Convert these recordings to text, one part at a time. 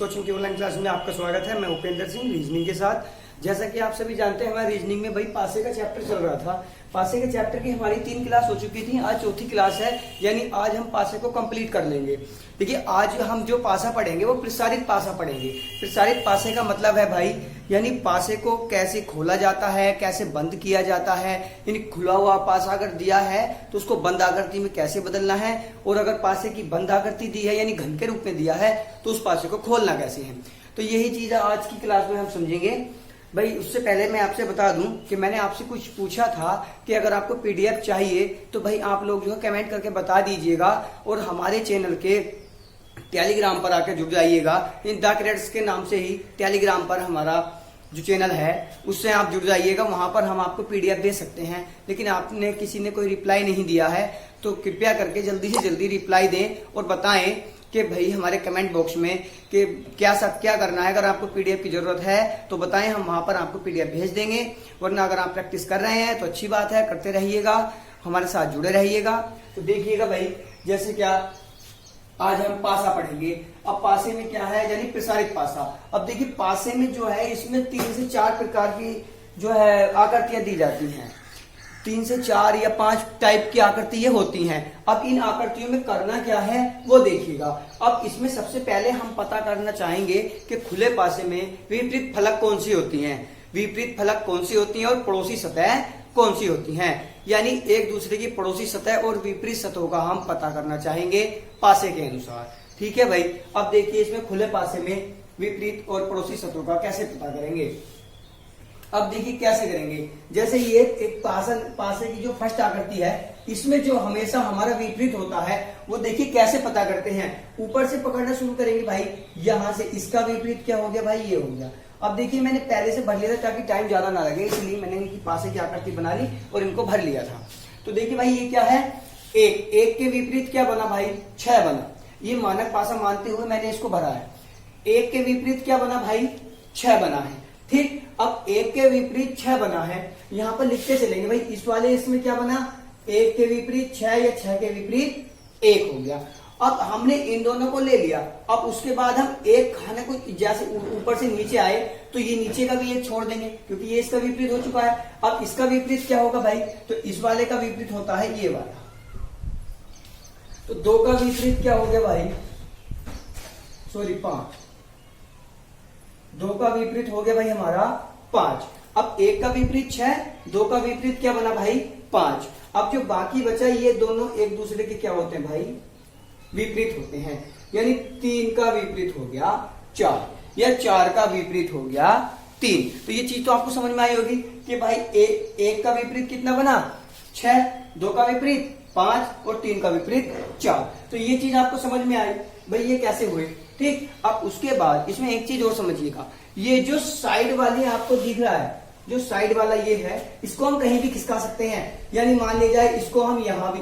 Coaching की online class में आपका स्वागत है। मैं उपेंद्र सिंह रीजनिंग के साथ। जैसा कि आप सभी जानते हैं, हमारा रीजनिंग में भाई पासे का चैप्टर चल रहा था। पासे के चैप्टर की हमारी 3 क्लास हो चुकी थी, आज चौथी क्लास है, यानी आज हम पासे को कंप्लीट कर लेंगे। देखिए, आज हम जो पासा पढ़ेंगे वो प्रसारित पासा पढ़ेंगे। प्रसारित पासे का मतलब है भाई, यानी पासे को कैसे खोला जाता है, कैसे बंद किया जाता है। यानी खुला हुआ पासा अगर दिया है तो उसको बंद आकृति में कैसे बदलना है, और अगर पासे की बंद आकृति दी है यानी घन के रूप में दिया है तो उस पासे को खोलना कैसे है। तो यही चीज आज की क्लास में हम समझेंगे। भाई उससे पहले मैं आपसे बता दूं कि मैंने आपसे कुछ पूछा था कि अगर आपको पीडीएफ चाहिए तो भाई आप लोग जो है कमेंट करके बता दीजिएगा, और हमारे चैनल के टेलीग्राम पर आकर जुड़ जाइएगा। इन द क्रेड्स के नाम से ही टेलीग्राम पर हमारा जो चैनल है उससे आप जुड़ जाइएगा। वहां पर हम आपको पीडीएफ दे सकते हैं, लेकिन आपने किसी ने कोई रिप्लाई नहीं दिया है, तो कृपया करके जल्दी से जल्दी रिप्लाई दें और बताएं कि भाई हमारे कमेंट बॉक्स में कि क्या करना है। अगर आपको पीडीएफ की जरूरत है तो बताएं, हम वहां पर आपको पीडीएफ भेज देंगे। वरना अगर आप प्रैक्टिस कर रहे हैं तो अच्छी बात है, करते रहिएगा, हमारे साथ जुड़े रहिएगा। तो देखिएगा भाई, जैसे क्या आज हम पासा पढ़ेंगे। अब पासे में क्या है, यानी प्रसारित पासा। अब देखिए, पासे में जो है इसमें 3 से 4 प्रकार की जो है आकृतियां दी जाती हैं। 3 से 4 या 5 टाइप की आकृतियां होती हैं। अब इन आकृतियों में करना क्या है वो देखिएगा। अब इसमें सबसे पहले हम पता करना चाहेंगे कि खुले पासे में विपरीत फलक कौन सी होती हैं, विपरीत फलक कौन सी होती हैं और पड़ोसी सतह कौन सी होती हैं। यानी एक दूसरे की पड़ोसी सतह और विपरीत सतहों का हम पता करना चाहेंगे पासे के अनुसार। ठीक है भाई। अब देखिए, इसमें खुले पासे में विपरीत और पड़ोसी सतहों का कैसे पता करेंगे। अब देखिए कैसे करेंगे। जैसे ये एक पासे की जो फर्स्ट आकृति है, इसमें जो हमेशा हमारा विपरीत होता है वो देखिए कैसे पता करते हैं। ऊपर से पकड़ना शुरू करेंगे भाई। यहां से इसका विपरीत क्या हो गया भाई, ये हो गया। अब देखिए, मैंने पहले से भर लिया था ताकि टाइम ज्यादा ना लगे, इसलिए मैंने इनकी पासे की आकृति बना ली और इनको भर लिया था। तो देखिए भाई, ये क्या है, एक के विपरीत क्या बना भाई, 6 बना। ये मानक पासा मानते हुए मैंने इसको भरा है। एक के विपरीत क्या बना भाई, 6 बना है। ठीक। अब एक के विपरीत 6 बना है, यहां पर लिखते चलेंगे भाई। इस वाले इसमें क्या बना, 1 के विपरीत 6 या 6 के विपरीत 1 हो गया। अब हमने इन दोनों को ले लिया। अब उसके बाद हम एक खाने को जैसे ऊपर से नीचे आए तो ये नीचे का भी एक छोड़ देंगे, क्योंकि ये इसका विपरीत हो चुका है। अब इसका विपरीत क्या होगा भाई, तो इस वाले का विपरीत होता है ये वाला। तो 2 का विपरीत क्या हो गया भाई, सॉरी 5। 2 का विपरीत हो गया भाई हमारा 5। अब 1 का विपरीत 6, 2 का विपरीत क्या बना भाई 5। अब जो बाकी बचा, ये दोनों एक दूसरे के क्या होते हैं भाई, विपरीत होते हैं। यानी 3 का विपरीत हो गया 4 या 4 का विपरीत हो गया 3। तो ये चीज तो आपको समझ में आई होगी कि भाई 1 का विपरीत कितना बना 6, 2 का विपरीत 5 और 3 का विपरीत 4। तो ये चीज आपको समझ में आई भाई, ये कैसे हुए। ठीक। अब उसके बाद इसमें एक चीज और समझिएगा। ये जो साइड वाली आपको दिख रहा है, जो साइड वाला ये है, इसको हम कहीं भी खिसका सकते हैं। यानी मान लीजिए जाए इसको हम यहां भी,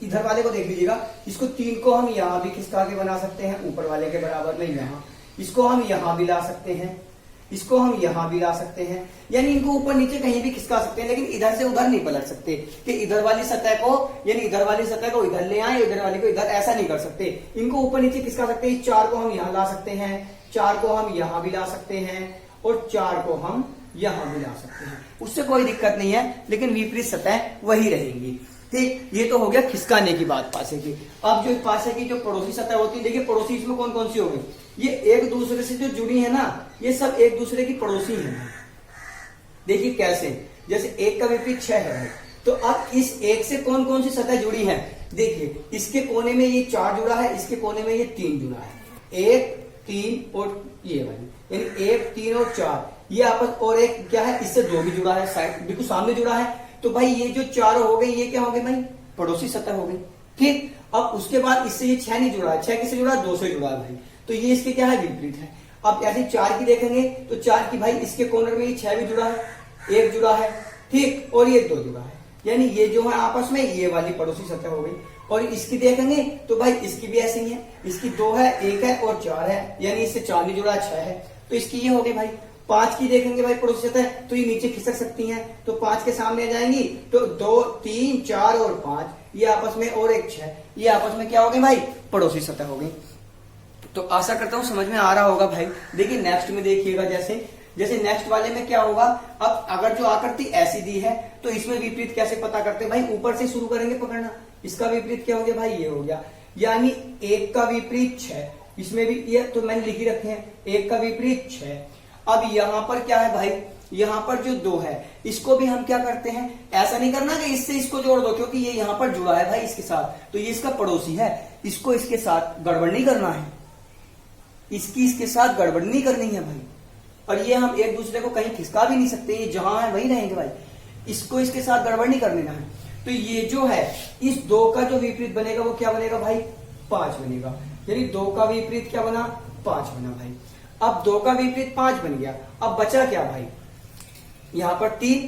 इधर वाले को देख लीजिएगा, इसको 3 को हम यहां भी खिसका के बना सकते हैं, ऊपर वाले के बराबर में यहां। इसको हम यहां भी ला सकते हैं, इसको हम यहां भी ला सकते हैं। यानी इनको ऊपर नीचे कहीं भी खिसका सकते हैं, लेकिन इधर से उधर नहीं पलट सकते कि इधर वाली सतह को, यानी इधर वाली सतह को इधर ले आए, इधर वाली को इधर, ऐसा नहीं कर सकते। इनको ऊपर नीचे खिसका सकते हैं। 4 को हम यहां ला सकते हैं, 4 को हम यहां भी ला सकते हैं, और 4 को हम यहां भी ला सकते हैं। उससे कोई दिक्कत नहीं है, लेकिन विपरीत सतह वही रहेंगी। ठीक। ये तो हो गया खिसकाने की बात पासे की। अब जो पासे की जो पड़ोसी सतह होती है, देखिए पड़ोसी इसमें कौन कौन सी होगी, ये एक दूसरे से जो जुड़ी है ना, ये सब एक दूसरे की पड़ोसी है। देखिए कैसे, जैसे 1 का विपरीत 6 है, तो अब इस 1 से कौन कौन सी सतह जुड़ी है, देखिए इसके कोने में ये 4 जुड़ा है, इसके कोने में ये 3 जुड़ा है। 1, 3 और ये वाली, यानी 1, 3 और 4 ये आपस, और एक क्या है, इससे 2 भी जुड़ा है, साइड बिल्कुल सामने जुड़ा है। तो भाई ये जो 4 हो गई, ये क्या हो गई भाई, पड़ोसी सतह हो गई। ठीक। अब उसके बाद इससे ये 6 नहीं जुड़ा है, 6 किससे जुड़ा है, 2 से जुड़ा है भाई, तो ये इसके क्या है, विपरीत है। अब ऐसे 4 की देखेंगे तो 4 की भाई इसके कॉर्नर में ये 6 भी जुड़ा है, 1 जुड़ा है। ठीक। और ये 2 जुड़ा है, यानी ये जो है आपस में ये वाली पड़ोसी सतह हो गई। और इसकी देखेंगे तो भाई इसकी भी ऐसी ही है, इसकी 2 है, 1 है और 4 है, यानी इससे 4 नहीं जुड़ा, 6 है, तो इसकी ये हो गई भाई। 5 की देखेंगे भाई पड़ोसी सतह, तो ये नीचे खिसक सकती हैं, तो 5 के सामने आ जाएंगी, तो 2, 3, 4 और 5 ये आपस में, और एक 6, ये आपस में क्या हो गई भाई, पड़ोसी सतह हो गई। तो आशा करता हूं समझ में आ रहा होगा भाई। देखिए नेक्स्ट में देखिएगा, जैसे नेक्स्ट वाले में क्या होगा, अब अगर जो आकृति ऐसी दी है तो इसमें विपरीत कैसे पता करते हैं भाई, ऊपर से शुरू करेंगे पकड़ना। इसका विपरीत क्या हो गया भाई, ये हो गया, यानी 1 का विपरीत 6, इसमें भी ये तो मैंने लिख ही रखे हैं, 1 का विपरीत 6। अब यहां पर क्या है भाई, यहां पर जो 2 है इसको भी हम क्या करते हैं, ऐसा नहीं करना कि इससे इसको जोड़ दो, क्योंकि ये यहां पर जुड़ा है भाई इसके साथ, तो ये इसका पड़ोसी है, इसको इसके साथ गड़बड़ नहीं करना है, इसके साथ गड़बड़ नहीं करनी है भाई। और ये हम एक दूसरे को कहीं खिसका भी नहीं सकते, ये जहां है वही रहेंगे भाई, इसको इसके साथ गड़बड़ नहीं कर लेना है। तो ये जो है इस 2 का जो विपरीत बनेगा वो क्या बनेगा भाई, 5 बनेगा, यानी 2 का विपरीत क्या बना, 5 बना भाई। अब 2 का विपरीत 5 बन गया, अब बचा क्या भाई, यहां पर 3,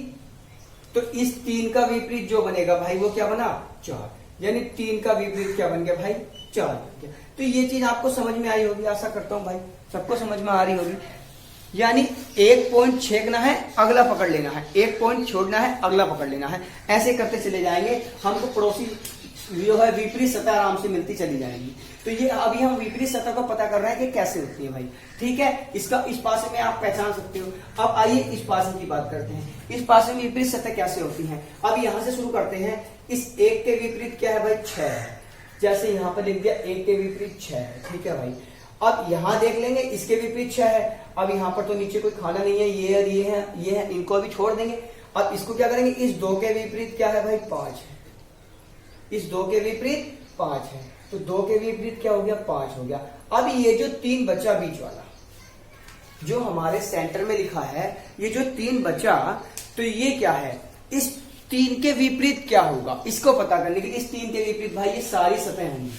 तो इस 3 का विपरीत जो बनेगा भाई वो क्या बना, 4, यानी 3 का विपरीत क्या बन गया भाई, 4 बन गया। तो ये चीज आपको समझ में आई होगी, आशा करता हूं भाई सबको समझ में आ रही होगी। यानी 1 पॉइंट छेकना है, अगला पकड़ लेना है, 1 पॉइंट छोड़ना है, अगला पकड़ लेना है, ऐसे करते चले जाएंगे, हमको पड़ोसी जो है विपरीत सतह आराम से मिलती चली जाएगी। तो ये अभी हम विपरीत सतह को पता कर रहे हैं कि कैसे होती है भाई, ठीक है। इसका इस पासे में आप पहचान सकते हो। अब आइए इस पासे की बात करते हैं, इस पासे में विपरीत सतह कैसे होती है। अब यहां से शुरू करते हैं, इस 1 के विपरीत क्या है भाई, 6 है, जैसे यहां पर लिख दिया 1 के विपरीत 6 है, ठीक है भाई। अब यहां देख लेंगे इसके विपरीत 6 है, अब यहां पर तो नीचे कोई खाना नहीं है, ये और ये है, इनको अभी छोड़ देंगे। अब इसको क्या करेंगे, इस 2 के विपरीत क्या है भाई, 5 है, इस 2 के विपरीत 5 है, तो 2 के विपरीत क्या हो गया, 5 हो गया। अब ये जो 3 बचा बीच वाला, जो हमारे सेंटर में लिखा है, ये जो 3 बचा, तो ये क्या है, इस 3 के विपरीत क्या होगा, इसको पता करने के लिए इस 3 के विपरीत भाई ये सारी सतह होंगी,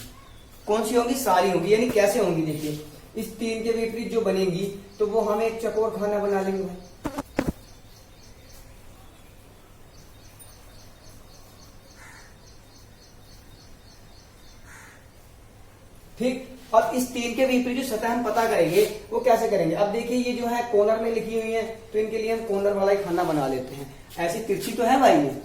कौन सी होंगी, सारी होंगी। यानी कैसे होंगी, देखिए इस 3 के विपरीत जो बनेगी तो वो हमें एक चकोर खाना बना लेंगे भाई, ठीक। अब इस 3 के विपरीत जो सतह हम पता करेंगे वो कैसे करेंगे, अब देखिए ये जो है कॉर्नर में लिखी हुई है, तो इनके लिए हम कॉर्नर वाला ही खाना बना लेते हैं, ऐसी तिरछी तो है भाई ये,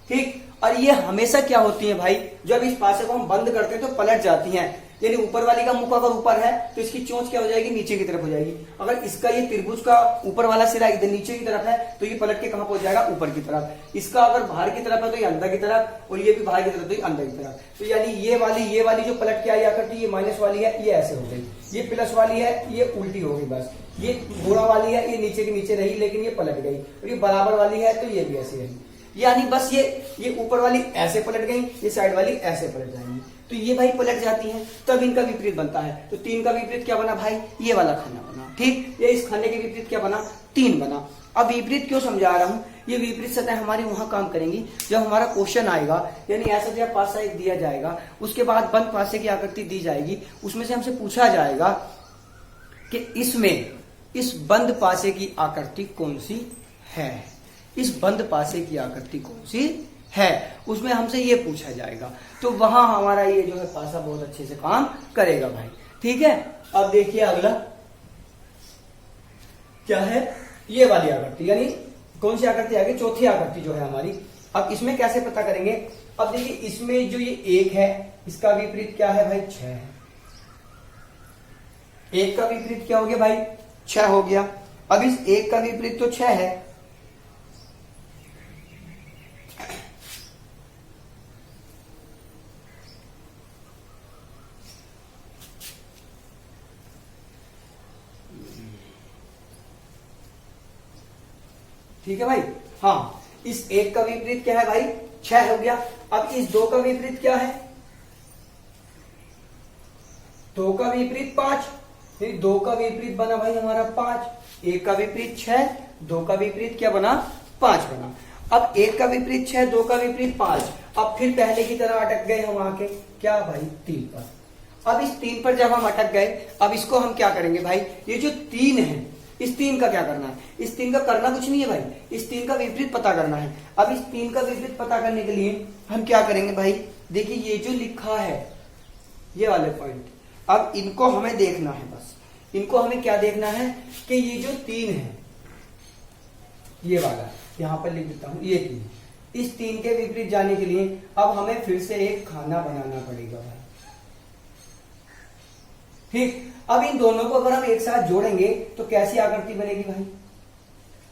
ठीक। और ये हमेशा क्या होती है भाई, जब इस पासे को हम बंद करते हैं तो पलट जाती हैं, यानी ऊपर वाली का मुख अगर ऊपर है तो इसकी चोंच क्या हो जाएगी, नीचे की तरफ हो जाएगी। अगर इसका ये त्रिभुज का ऊपर वाला सिरा इधर नीचे की तरफ है तो ये पलट के कहां पहुंच जाएगा, ऊपर की तरफ। इसका अगर बाहर की तरफ है तो ये अंदर की तरफ, और ये भी बाहर की तरफ तो ये अंदर की तरफ। तो यानी ये वाली जो पलट के आई आकर ये माइनस वाली है, ये ऐसे हो गई, ये प्लस वाली है, ये उल्टी हो गई, बस ये घोड़ा वाली है, ये नीचे के नीचे रही लेकिन ये पलट गई, और ये बराबर वाली है तो ये भी ऐसे रही। यानी बस ये ऊपर वाली ऐसे पलट गई, ये साइड वाली ऐसे पलट जाएंगी, तो ये भाई पलट जाती हैं, तब इनका विपरीत बनता है। तो 3 का विपरीत क्या बना भाई, ये वाला खाना बना, ठीक। ये इस खाने के विपरीत क्या बना, 3 बना। अब विपरीत क्यों समझा रहा हूं, ये विपरीत सतह हमारी वहां काम करेंगी जब हमारा क्वेश्चन आएगा, यानी ऐसा दिया पासा एक दिया जाएगा, उसके बाद बंद पासे की आकृति दी जाएगी, उसमें से हमसे पूछा जाएगा कि इसमें इस बंद पासे की आकृति कौन सी है, इस बंद पासे की आकृति कौन सी है, उसमें हमसे ये पूछा जाएगा। तो वहां हमारा ये जो है पासा बहुत अच्छे से काम करेगा भाई, ठीक है। अब देखिए अगला क्या है, ये वाली आकृति, यानी कौन सी आकृति आ गई, चौथी आकृति जो है हमारी। अब इसमें कैसे पता करेंगे, अब देखिए इसमें जो ये 1 है इसका विपरीत क्या है भाई, 6 है। 1 का विपरीत क्या हो गया भाई, 6 हो गया। अब इस 1 का विपरीत तो 6 है, ठीक है भाई। हाँ, इस 1 का विपरीत क्या है भाई, 6 हो गया। अब इस 2 का विपरीत क्या है, 2 का विपरीत 5, 2 का विपरीत बना भाई हमारा 5, 1 का विपरीत 6, 2 का विपरीत क्या बना, 5 बना। अब 1 का विपरीत 6, 2 का विपरीत 5, अब फिर पहले की तरह अटक गए हम आके क्या भाई, 3 पर। अब इस 3 पर जब हम अटक गए, अब इसको हम क्या करेंगे भाई, ये जो 3 है इस 3 का क्या करना है, इस 3 का करना कुछ नहीं है भाई, इस 3 का विपरीत पता करना है। अब इस 3 का विपरीत पता करने के लिए हम क्या करेंगे भाई, देखिए ये जो लिखा है ये वाले पॉइंट, अब इनको हमें देखना है, बस इनको हमें क्या देखना है कि ये जो 3 है, ये वाला यहां पर लिख देता हूं, ये 3, इस 3 के विपरीत जाने के लिए अब हमें फिर से एक खाना बनाना पड़ेगा भाई। ठीक, अब इन दोनों को अगर हम एक साथ जोड़ेंगे तो कैसी आकृति बनेगी भाई?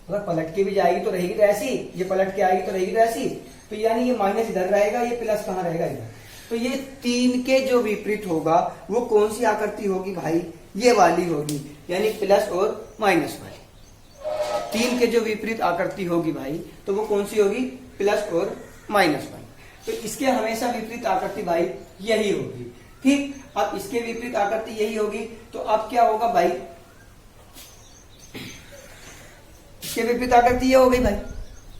अगर पलट के भी जाएगी तो रहेगी तो ऐसी, ये पलट के आएगी तो रहेगी तो ऐसी, तो यानी ये माइनस इधर रहेगा, ये प्लस कहाँ रहेगा? इधर। तो ये 3 के जो विपरीत होगा वो कौन सी आकृति होगी भाई? ये वाली होगी, यानी प्लस और माइनस वाली। 3 के जो विपरीत आकृति होगी भाई तो वो कौन सी होगी? प्लस और माइनस वाली। तो इसके हमेशा विपरीत आकृति भाई यही होगी। ठीक, अब इसके विपरीत आकृति यही होगी, तो अब क्या होगा भाई? इसके विपरीत आकृति ये हो गई भाई,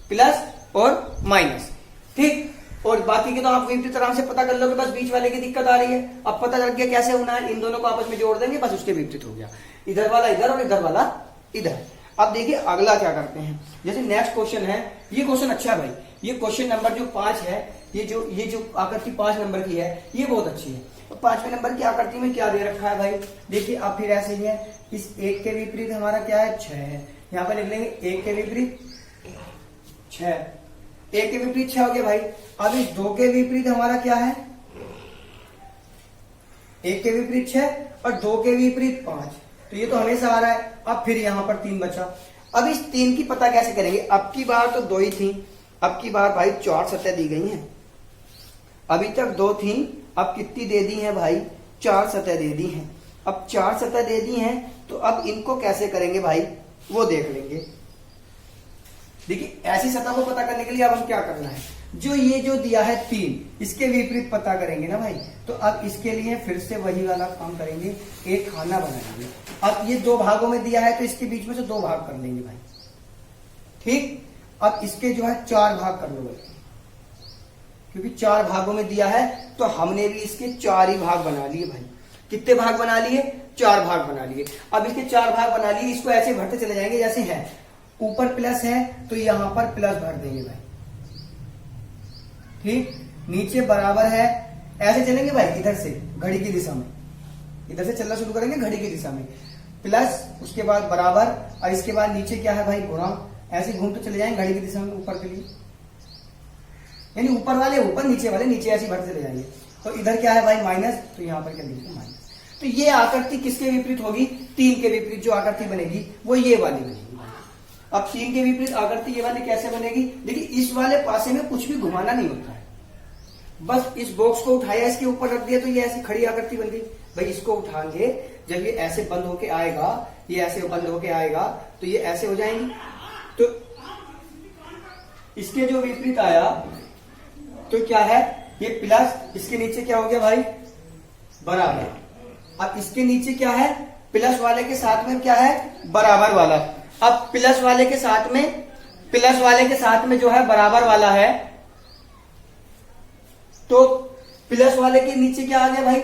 प्लस और माइनस। ठीक, और बाकी के तो आप विपरीत आराम से पता कर लोगे, बस बीच वाले की दिक्कत आ रही है। अब पता लग गया कैसे होना है, इन दोनों को आपस में जोड़ देंगे, बस उसके विपरीत हो गया। इधर वाला इधर और इधर वाला इधर। अब देखिए अगला क्या करते हैं, जैसे नेक्स्ट क्वेश्चन है, ये क्वेश्चन अच्छा है भाई, ये क्वेश्चन नंबर जो 5 है, ये जो आकृति 5 नंबर की है, ये बहुत अच्छी है। तो 5वें नंबर की आकृति में क्या दे रखा है भाई? देखिए अब फिर ऐसे ही है, इस 1 के विपरीत हमारा क्या है? 6 है। यहाँ पर लिख लेंगे 1 के विपरीत 6, 1 के विपरीत 6 हो गया भाई। अब इस 2 के विपरीत हमारा क्या है? 1 के विपरीत 6 और 2 के विपरीत 5, तो ये तो हमेशा आ रहा है। अब फिर यहां पर 3 बचा। अब इस 3 की पता कैसे करेंगे? अब की बार तो 2 ही थी, अब की बार भाई 4 सतह दी गई हैं। अभी तक 2 थी, अब कितनी दे दी है भाई? 4 सतह दे दी हैं। अब 4 सतह दे दी हैं, तो अब इनको कैसे करेंगे भाई वो देख लेंगे। देखिए ऐसी सतह को पता करने के लिए अब हम क्या करना है, जो दिया है 3, इसके विपरीत पता करेंगे ना भाई। तो अब इसके लिए फिर से वही वाला काम करेंगे, एक खाना बनाएंगे। अब ये 2 भागों में दिया है तो इसके बीच में से 2 भाग कर लेंगे भाई। ठीक, अब इसके जो है 4 भाग कर लो भाई, क्योंकि 4 भागों में दिया है तो हमने भी इसके 4 ही भाग बना लिए भाई। कितने भाग बना लिए? 4 भाग बना लिए। अब इसके 4 भाग बना लिए, इसको ऐसे भरते चले जाएंगे जैसे है, ऊपर प्लस है तो यहां पर प्लस भर देंगे भाई। ठीक, नीचे बराबर है, ऐसे चलेंगे भाई इधर से घड़ी की दिशा में, इधर से चलना शुरू करेंगे घड़ी की दिशा में, प्लस उसके बाद बराबर, और इसके बाद नीचे क्या है भाई? गुणा। ऐसे घूमते चले जाएंगे घड़ी की दिशा में ऊपर के लिए, यानी ऊपर वाले ऊपर, नीचे वाले नीचे, ऐसे भरते चले जाएंगे। तो इधर क्या है भाई? माइनस, तो यहां पर क्या लिखेंगे? माइनस। तो ये आकृति किसके विपरीत होगी? 3 के विपरीत जो आकृति बनेगी वो ये वाली बनेगी। अब 3 के विपरीत आकृति ये वाली कैसे बनेगी? देखिए इस वाले पासे में कुछ भी घुमाना नहीं होता है, बस इस बॉक्स को उठाया, इसके ऊपर रख दिया, तो ये ऐसी खड़ी आकृति बन गई भाई। इसको उठाएंगे, जब ये ऐसे बंद होके आएगा, ये ऐसे बंद होके आएगा, तो ये ऐसे हो जाएंगी। तो इसके जो विपरीत आया तो क्या है? ये प्लस, इसके नीचे क्या हो गया भाई? बराबर। अब इसके नीचे क्या है? प्लस वाले के साथ में क्या है? बराबर वाला। अब प्लस वाले के साथ में जो है बराबर वाला है, तो प्लस वाले के नीचे क्या आ गया भाई?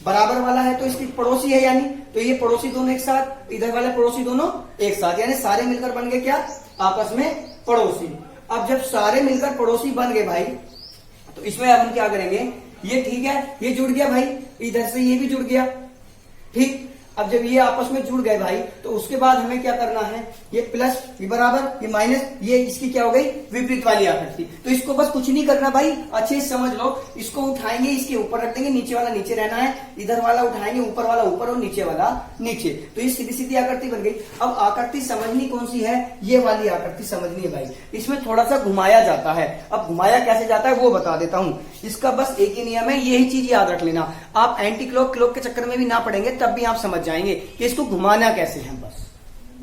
बराबर वाला है, तो इसकी पड़ोसी है, यानी तो ये पड़ोसी दोनों एक साथ, इधर वाले पड़ोसी दोनों एक साथ, यानी सारे मिलकर बन गए क्या? आपस में पड़ोसी। अब जब सारे मिलकर पड़ोसी बन गए भाई, तो इसमें अब हम क्या करेंगे? ये ठीक है, ये जुड़ गया भाई, इधर से ये भी जुड़ गया। ठीक, अब जब ये आपस में जुड़ गए भाई, तो उसके बाद हमें क्या करना है? ये प्लस, ये बराबर, ये माइनस, ये इसकी क्या हो गई? विपरीत वाली आकृति। तो इसको बस कुछ नहीं करना भाई, अच्छे से समझ लो। इसको उठाएंगे, इसके ऊपर रख देंगे, नीचे वाला नीचे रहना है, इधर वाला उठाएंगे, ऊपर वाला ऊपर और नीचे वाला नीचे, तो ये सीधी सीधी आकृति बन गई। अब आकृति समझनी कौन सी है? ये वाली आकृति समझनी है भाई। इसमें थोड़ा सा घुमाया जाता है, अब घुमाया कैसे जाता है वो बता देता हूं। इसका बस एक ही नियम है, यही चीज याद रख लेना। आप एंटी क्लॉक क्लॉक के चक्कर में भी ना पड़ेंगे, तब भी आप समझ जाएंगे कि इसको घुमाना कैसे है बस।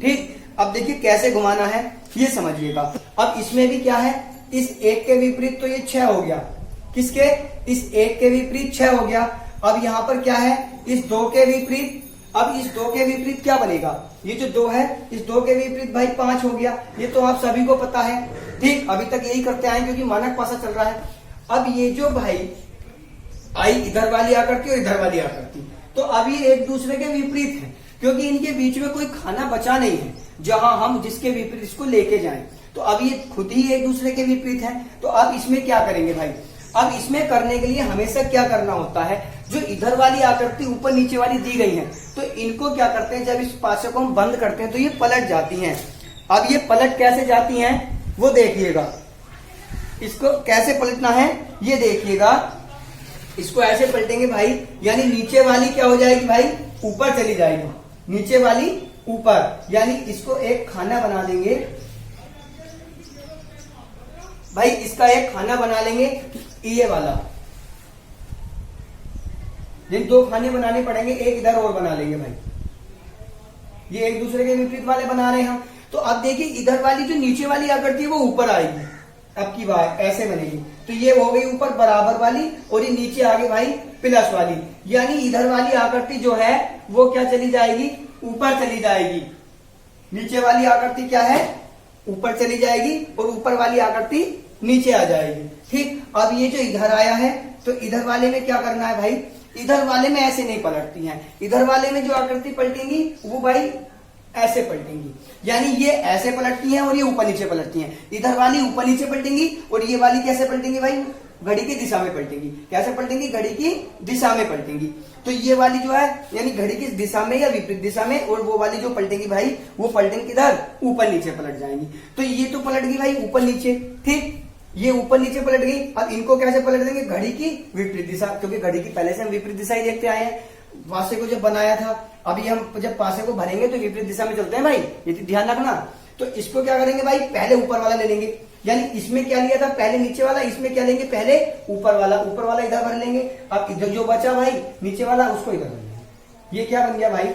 ठीक, अब देखिए कैसे घुमाना है ये समझिएगा। अब इसमें भी क्या है? इस 1 के विपरीत तो ये 6 हो गया, किसके? इस 1 के विपरीत 6 हो गया। अब यहां पर क्या है? इस 2 के विपरीत, अब इस 2 के विपरीत क्या बनेगा? ये जो 2 है, इस 2 के विपरीत भाई 5 हो गया। ये तो आप सभी को पता है। ठीक, अभी तक यही करते आए क्योंकि मानक पासा चल रहा है। अब ये जो भाई आई इधर वाली आकृति और इधर वाली आकृति, तो अब ये एक दूसरे के विपरीत है, क्योंकि इनके बीच में कोई खाना बचा नहीं है जहां हम जिसके विपरीत इसको लेके जाएं। तो अब ये खुद ही एक दूसरे के विपरीत है। तो अब इसमें क्या करेंगे भाई? अब इसमें करने के लिए हमेशा क्या करना होता है? जो इधर वाली आकृति ऊपर नीचे वाली दी गई है, तो इनको क्या करते हैं? जब इस पासे को हम बंद करते हैं तो ये पलट जाती हैं। अब ये पलट कैसे जाती हैं वो देखिएगा। इसको कैसे पलटना है ये देखिएगा। इसको ऐसे पलटेंगे भाई, यानी नीचे वाली क्या हो जाएगी भाई? ऊपर चली जाएगी, नीचे वाली ऊपर, यानी इसको एक खाना बना देंगे भाई, इसका एक खाना बना लेंगे ये वाला। जिन दो खाने बनाने पड़ेंगे, एक इधर और बना लेंगे भाई, ये एक दूसरे के विपरीत वाले बना रहे हैं हम। तो अब देखिए इधर वाली जो नीचे वाली आकृति है वो ऊपर आएगी, अब की बार ऐसे बनेगी, तो ये हो गई ऊपर बराबर वाली, और ये नीचे आगे भाई प्लस वाली, यानी इधर वाली आकृति जो है वो क्या चली जाएगी, ऊपर चली जाएगी। नीचे वाली आकृति क्या है, ऊपर चली जाएगी, और ऊपर वाली आकृति नीचे आ जाएगी। ठीक, अब ये जो इधर आया है, तो इधर वाले में क्या करना है भाई, इधर वाले में ऐसे नहीं पलटती हैं, इधर वाले में जो आकृति पलटेंगी वो भाई ऐसे पलटेंगी, यानी ये ऐसे पलटती हैं और ये ऊपर नीचे पलटती हैं। इधर वाली ऊपर नीचे पलटेंगी और ये वाली कैसे पलटेंगी भाई, घड़ी की दिशा में पलटेंगी। कैसे पलटेंगी, घड़ी की दिशा में पलटेंगी। तो ये वाली जो है यानी घड़ी की दिशा में या विपरीत दिशा में, और वो वाली जो पलटेंगी भाई वो पलटेंगी किधर, ऊपर नीचे पलट जाएंगी। तो ये तो पलट गई भाई ऊपर नीचे, ठीक, ये ऊपर नीचे पलट गई। अब इनको कैसे पलट देंगे, घड़ी की विपरीत दिशा, क्योंकि घड़ी की पहले से हम विपरीत दिशा ही देखते आए हैं, पासे को जब बनाया था। अभी हम जब पासे को भरेंगे तो विपरीत दिशा में चलते हैं भाई, ये ध्यान रखना। तो इसको क्या करेंगे भाई, पहले ऊपर वाला ले लेंगे, यानी इसमें क्या लिया था पहले नीचे वाला, इसमें क्या लेंगे पहले ऊपर वाला, ऊपर वाला इधर भर लेंगे। अब इधर जो बचा भाई नीचे वाला उसको इधर भर लेंगे। ये क्या बन गया भाई,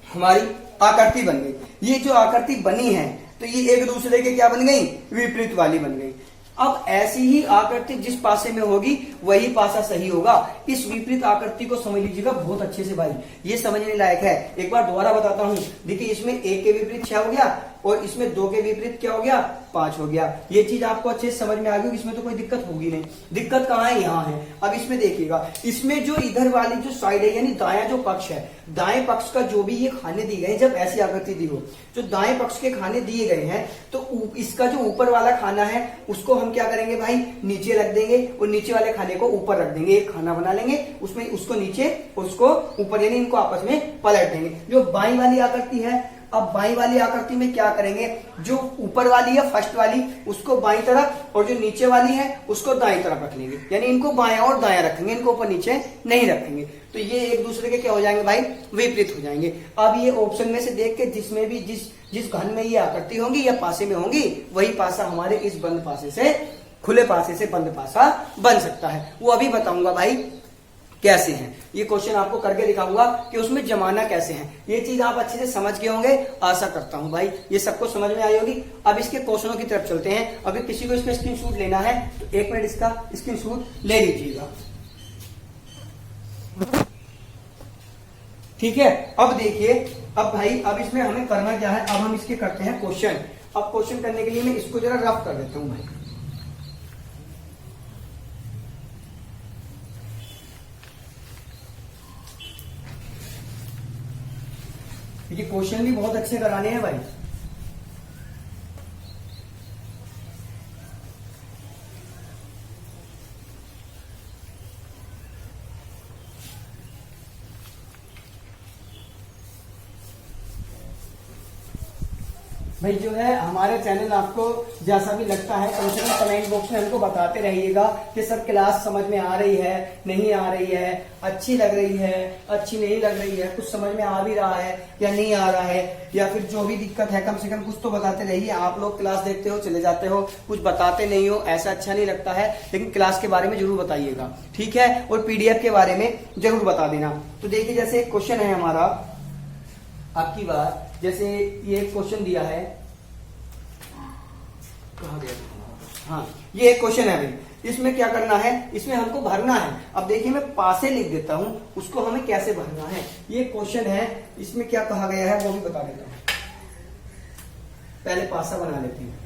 हमारी आकृति बन गई। ये जो आकृति बनी है तो ये एक दूसरे के क्या बन गई, विपरीत वाली बन गई। अब ऐसी ही आकृति जिस पासे में होगी वही पासा सही होगा। इस विपरीत आकृति को समझ लीजिएगा बहुत अच्छे से भाई, ये समझने लायक है। एक बार दोबारा बताता हूं, देखिए इसमें 1 के विपरीत 6 हो गया, और इसमें 2 के विपरीत क्या हो गया, 5 हो गया। ये चीज आपको अच्छे से समझ में आ गई, इसमें तो कोई दिक्कत होगी नहीं। दिक्कत कहाँ है, यहाँ है। अब इसमें देखिएगा, इसमें जो इधर वाली जो साइड है यानी दायां जो पक्ष है, दाएं पक्ष का जो भी ये खाने दिए गए, जब ऐसी आकृति दी हो, जो दाएं पक्ष के खाने दिए गए हैं, तो इसका जो ऊपर वाला खाना है उसको हम क्या करेंगे भाई, नीचे रख देंगे, और नीचे वाले खाने को ऊपर रख देंगे। एक खाना बना लेंगे, उसमें उसको नीचे उसको ऊपर, यानी इनको आपस में पलट देंगे। जो बाई वाली आकृति है, अब बाई वाली आकृति में क्या करेंगे, जो ऊपर वाली है फर्स्ट वाली उसको बाई तरफ, और जो नीचे वाली है उसको दाएं तरफ रख लेंगे, यानी इनको बायां और दायां रखेंगे, इनको ऊपर नीचे नहीं रखेंगे। तो ये एक दूसरे के क्या हो जाएंगे भाई, विपरीत हो जाएंगे। अब ये ऑप्शन में से देख के जिसमें भी जिस घन में ये आकृति होंगी या पासे में होंगी, वही पासा हमारे इस बंद पासे से, खुले पासे से बंद पासा बन सकता है। वो अभी बताऊंगा भाई कैसे हैं। ये क्वेश्चन आपको करके दिखाऊंगा कि उसमें जमाना कैसे है। ये चीज आप अच्छे से समझ गए होंगे, आशा करता हूं भाई ये सबको समझ में आई होगी। अब इसके क्वेश्चनों की तरफ चलते हैं। अगर किसी को इसका स्क्रीनशॉट लेना है तो 1 मिनट इसका स्क्रीनशॉट ले लीजिएगा, ठीक है। अब देखिए, अब भाई अब इसमें हमें करना क्या है, अब हम इसके करते हैं क्वेश्चन। अब क्वेश्चन करने के लिए मैं इसको जरा रफ कर देता हूं भाई। क्योंकि क्वेश्चन भी बहुत अच्छे कराने हैं भाई। भाई जो है हमारे चैनल आपको जैसा भी लगता है कम से कम कमेंट बॉक्स में हमको बताते रहिएगा कि सर क्लास समझ में आ रही है, नहीं आ रही है, अच्छी लग रही है, अच्छी नहीं लग रही है, कुछ समझ में आ भी रहा है या नहीं आ रहा है, या फिर जो भी दिक्कत है कम से कम कुछ तो बताते रहिए। आप लोग क्लास देखते हो चले जाते हो, कुछ बताते नहीं हो, ऐसा अच्छा नहीं लगता है। लेकिन क्लास के बारे में जरूर बताइएगा, ठीक है, और PDF के बारे में जरूर बता देना। तो देखिए जैसे क्वेश्चन है हमारा आपकी बात, जैसे ये क्वेश्चन दिया है, कहाँ गया, हाँ ये एक क्वेश्चन है भाई। इसमें क्या करना है, इसमें हमको भरना है। अब देखिए मैं पासे लिख देता हूं, उसको हमें कैसे भरना है। ये क्वेश्चन है, इसमें क्या कहा गया है वो भी बता देता हूं। पहले पासा बना लेते हैं।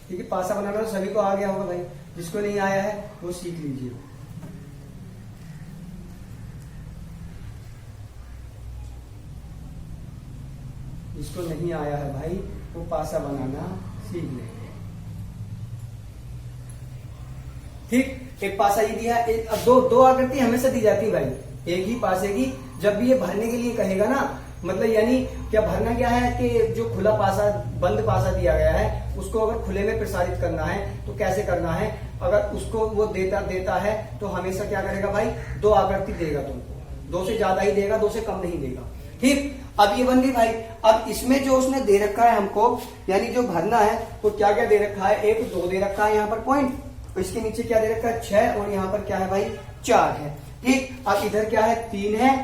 ठीक है, पासा बनाना तो सभी को आ गया होगा भाई, जिसको नहीं आया है वो सीख लीजिए। जिसको नहीं आया है भाई वो पासा बनाना सीख लेंगे, ठीक। एक पासा ये दिया, एक दो आकृति हमेशा दी जाती है भाई एक ही पासे की। जब भी ये भरने के लिए कहेगा ना, मतलब यानी क्या भरना क्या है कि जो खुला पासा बंद पासा दिया गया है उसको अगर खुले में प्रसारित करना है तो कैसे करना है, अगर उसको वो देता है तो हमेशा क्या करेगा भाई, 2 आकृति देगा तुमको, 2 से ज्यादा ही देगा, 2 से कम नहीं देगा। ठीक, अब ये बन गई भाई। अब इसमें जो उसने दे रखा है हमको, यानी जो भरना है तो क्या क्या दे रखा है, 1 2 दे रखा है यहाँ पर पॉइंट, तो इसके नीचे क्या दे रखा है 6, और यहाँ पर क्या है भाई 4 है। ठीक, अब इधर क्या है 3 है,